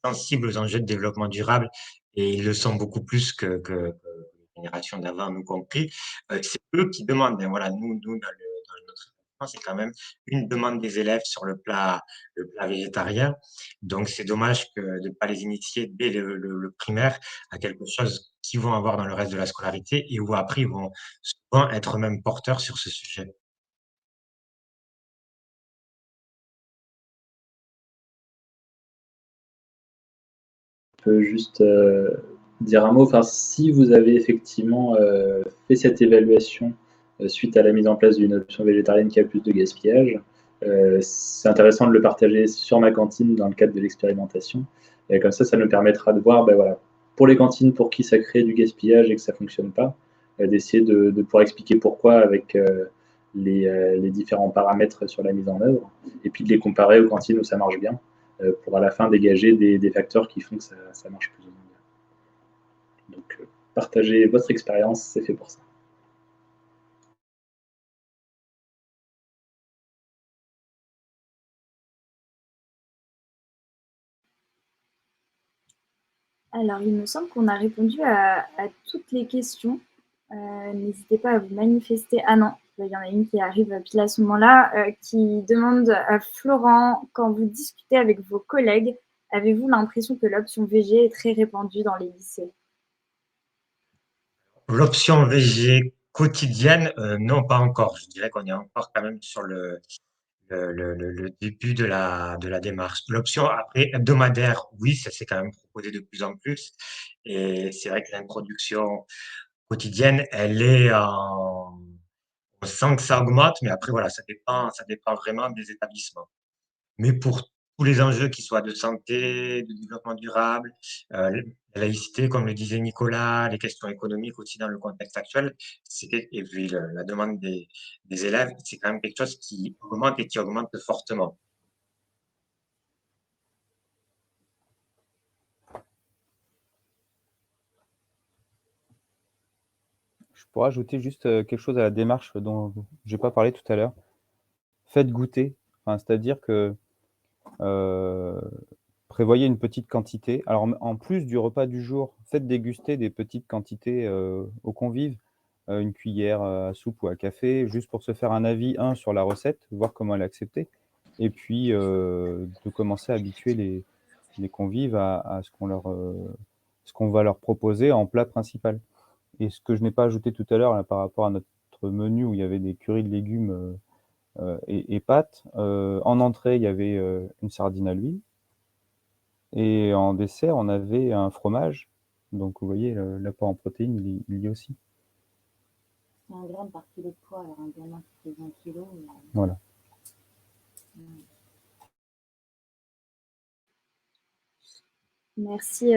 sensibles aux enjeux de développement durable, et ils le sont beaucoup plus que les générations d'avant, nous compris, c'est eux qui demandent. Hein, voilà, nous dans notre établissement, c'est quand même une demande des élèves sur le plat végétarien. Donc, c'est dommage de ne pas les initier dès le primaire à quelque chose qu'ils vont avoir dans le reste de la scolarité et où après, ils vont souvent être même porteurs sur ce sujet.
Je peux juste dire un mot. Enfin, si vous avez effectivement fait cette évaluation suite à la mise en place d'une option végétarienne qui a plus de gaspillage, c'est intéressant de le partager sur ma cantine dans le cadre de l'expérimentation. Et comme ça nous permettra de voir, ben voilà, pour les cantines pour qui ça crée du gaspillage et que ça ne fonctionne pas, d'essayer de pouvoir expliquer pourquoi avec les différents paramètres sur la mise en œuvre, et puis de les comparer aux cantines où ça marche bien, pour à la fin dégager des facteurs qui font que ça marche plus ou moins bien. Donc, partagez votre expérience, c'est fait pour ça.
Alors, il me semble qu'on a répondu à toutes les questions. N'hésitez pas à vous manifester. Ah non, il y en a une qui arrive pile à ce moment-là, qui demande à Florent, quand vous discutez avec vos collègues, avez-vous l'impression que l'option VG est très répandue dans les lycées?
L'option VG quotidienne, non, pas encore. Je dirais qu'on est encore quand même sur le début de la démarche. L'option après hebdomadaire, oui, ça s'est quand même proposé de plus en plus. Et c'est vrai que l'introduction quotidienne, on sent que ça augmente, mais après, voilà, ça dépend vraiment des établissements. Mais pour tous les enjeux qui soient de santé, de développement durable, la laïcité, comme le disait Nicolas, les questions économiques aussi dans le contexte actuel, et puis la demande des élèves, c'est quand même quelque chose qui augmente et qui augmente fortement.
Je pourrais ajouter juste quelque chose à la démarche dont je n'ai pas parlé tout à l'heure. Faites goûter, enfin, c'est-à-dire que prévoyez une petite quantité. Alors, en plus du repas du jour, faites déguster des petites quantités aux convives, une cuillère à soupe ou à café, juste pour se faire un avis, sur la recette, voir comment elle est acceptée, et puis de commencer à habituer les convives à ce qu'on va leur proposer en plat principal. Et ce que je n'ai pas ajouté tout à l'heure là, par rapport à notre menu où il y avait des currys de légumes et pâtes, en entrée, il y avait une sardine à l'huile. Et en dessert, on avait un fromage. Donc, vous voyez, l'apport en protéines, il y est aussi.
C'est 1 gramme par kilo de poids, alors un gamin qui fait 20 kilos.
Voilà.
Merci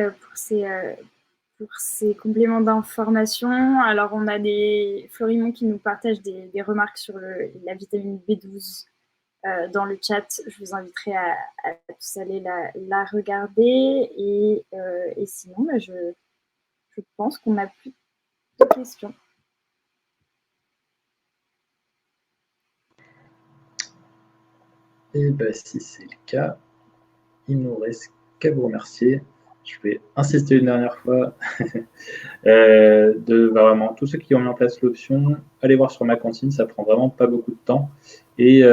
pour ces compléments d'information. Alors, on a Florimond qui nous partage des remarques sur la vitamine B12 dans le chat. Je vous inviterai à tous aller la regarder. Et sinon, je pense qu'on n'a plus de questions.
Et bien, si c'est le cas, il ne nous reste qu'à vous remercier. Je vais insister une dernière fois de vraiment tous ceux qui ont mis en place l'option, allez voir sur ma cantine, ça prend vraiment pas beaucoup de temps. Et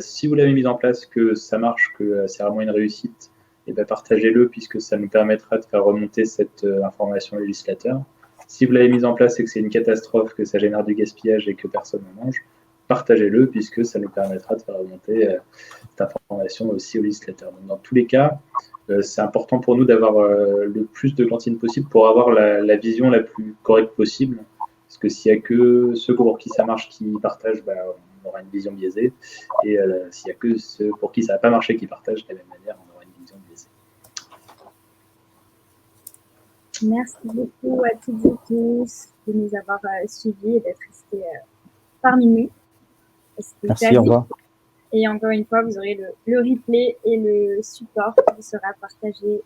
si vous l'avez mise en place, que ça marche, que c'est vraiment une réussite, et partagez-le puisque ça nous permettra de faire remonter cette information au législateur. Si vous l'avez mise en place et que c'est une catastrophe, que ça génère du gaspillage et que personne ne mange, partagez-le puisque ça nous permettra de faire remonter cette information aussi au législateur. Donc, dans tous les cas, c'est important pour nous d'avoir le plus de cantines possible pour avoir la vision la plus correcte possible. Parce que s'il n'y a que ceux pour qui ça marche qui partagent, on aura une vision biaisée. Et s'il n'y a que ceux pour qui ça n'a pas marché qui partagent, de la même manière, on aura une vision biaisée.
Merci beaucoup à toutes et tous de nous avoir suivis et d'être restés parmi nous.
Merci, au revoir.
Et encore une fois, vous aurez le replay et le support qui sera partagé.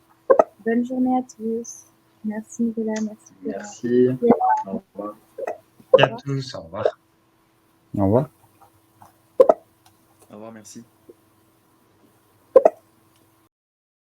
Bonne journée à tous. Merci Nicolas, merci.
Merci. Au revoir.
Merci à tous, au revoir.
Au revoir.
Au revoir, merci.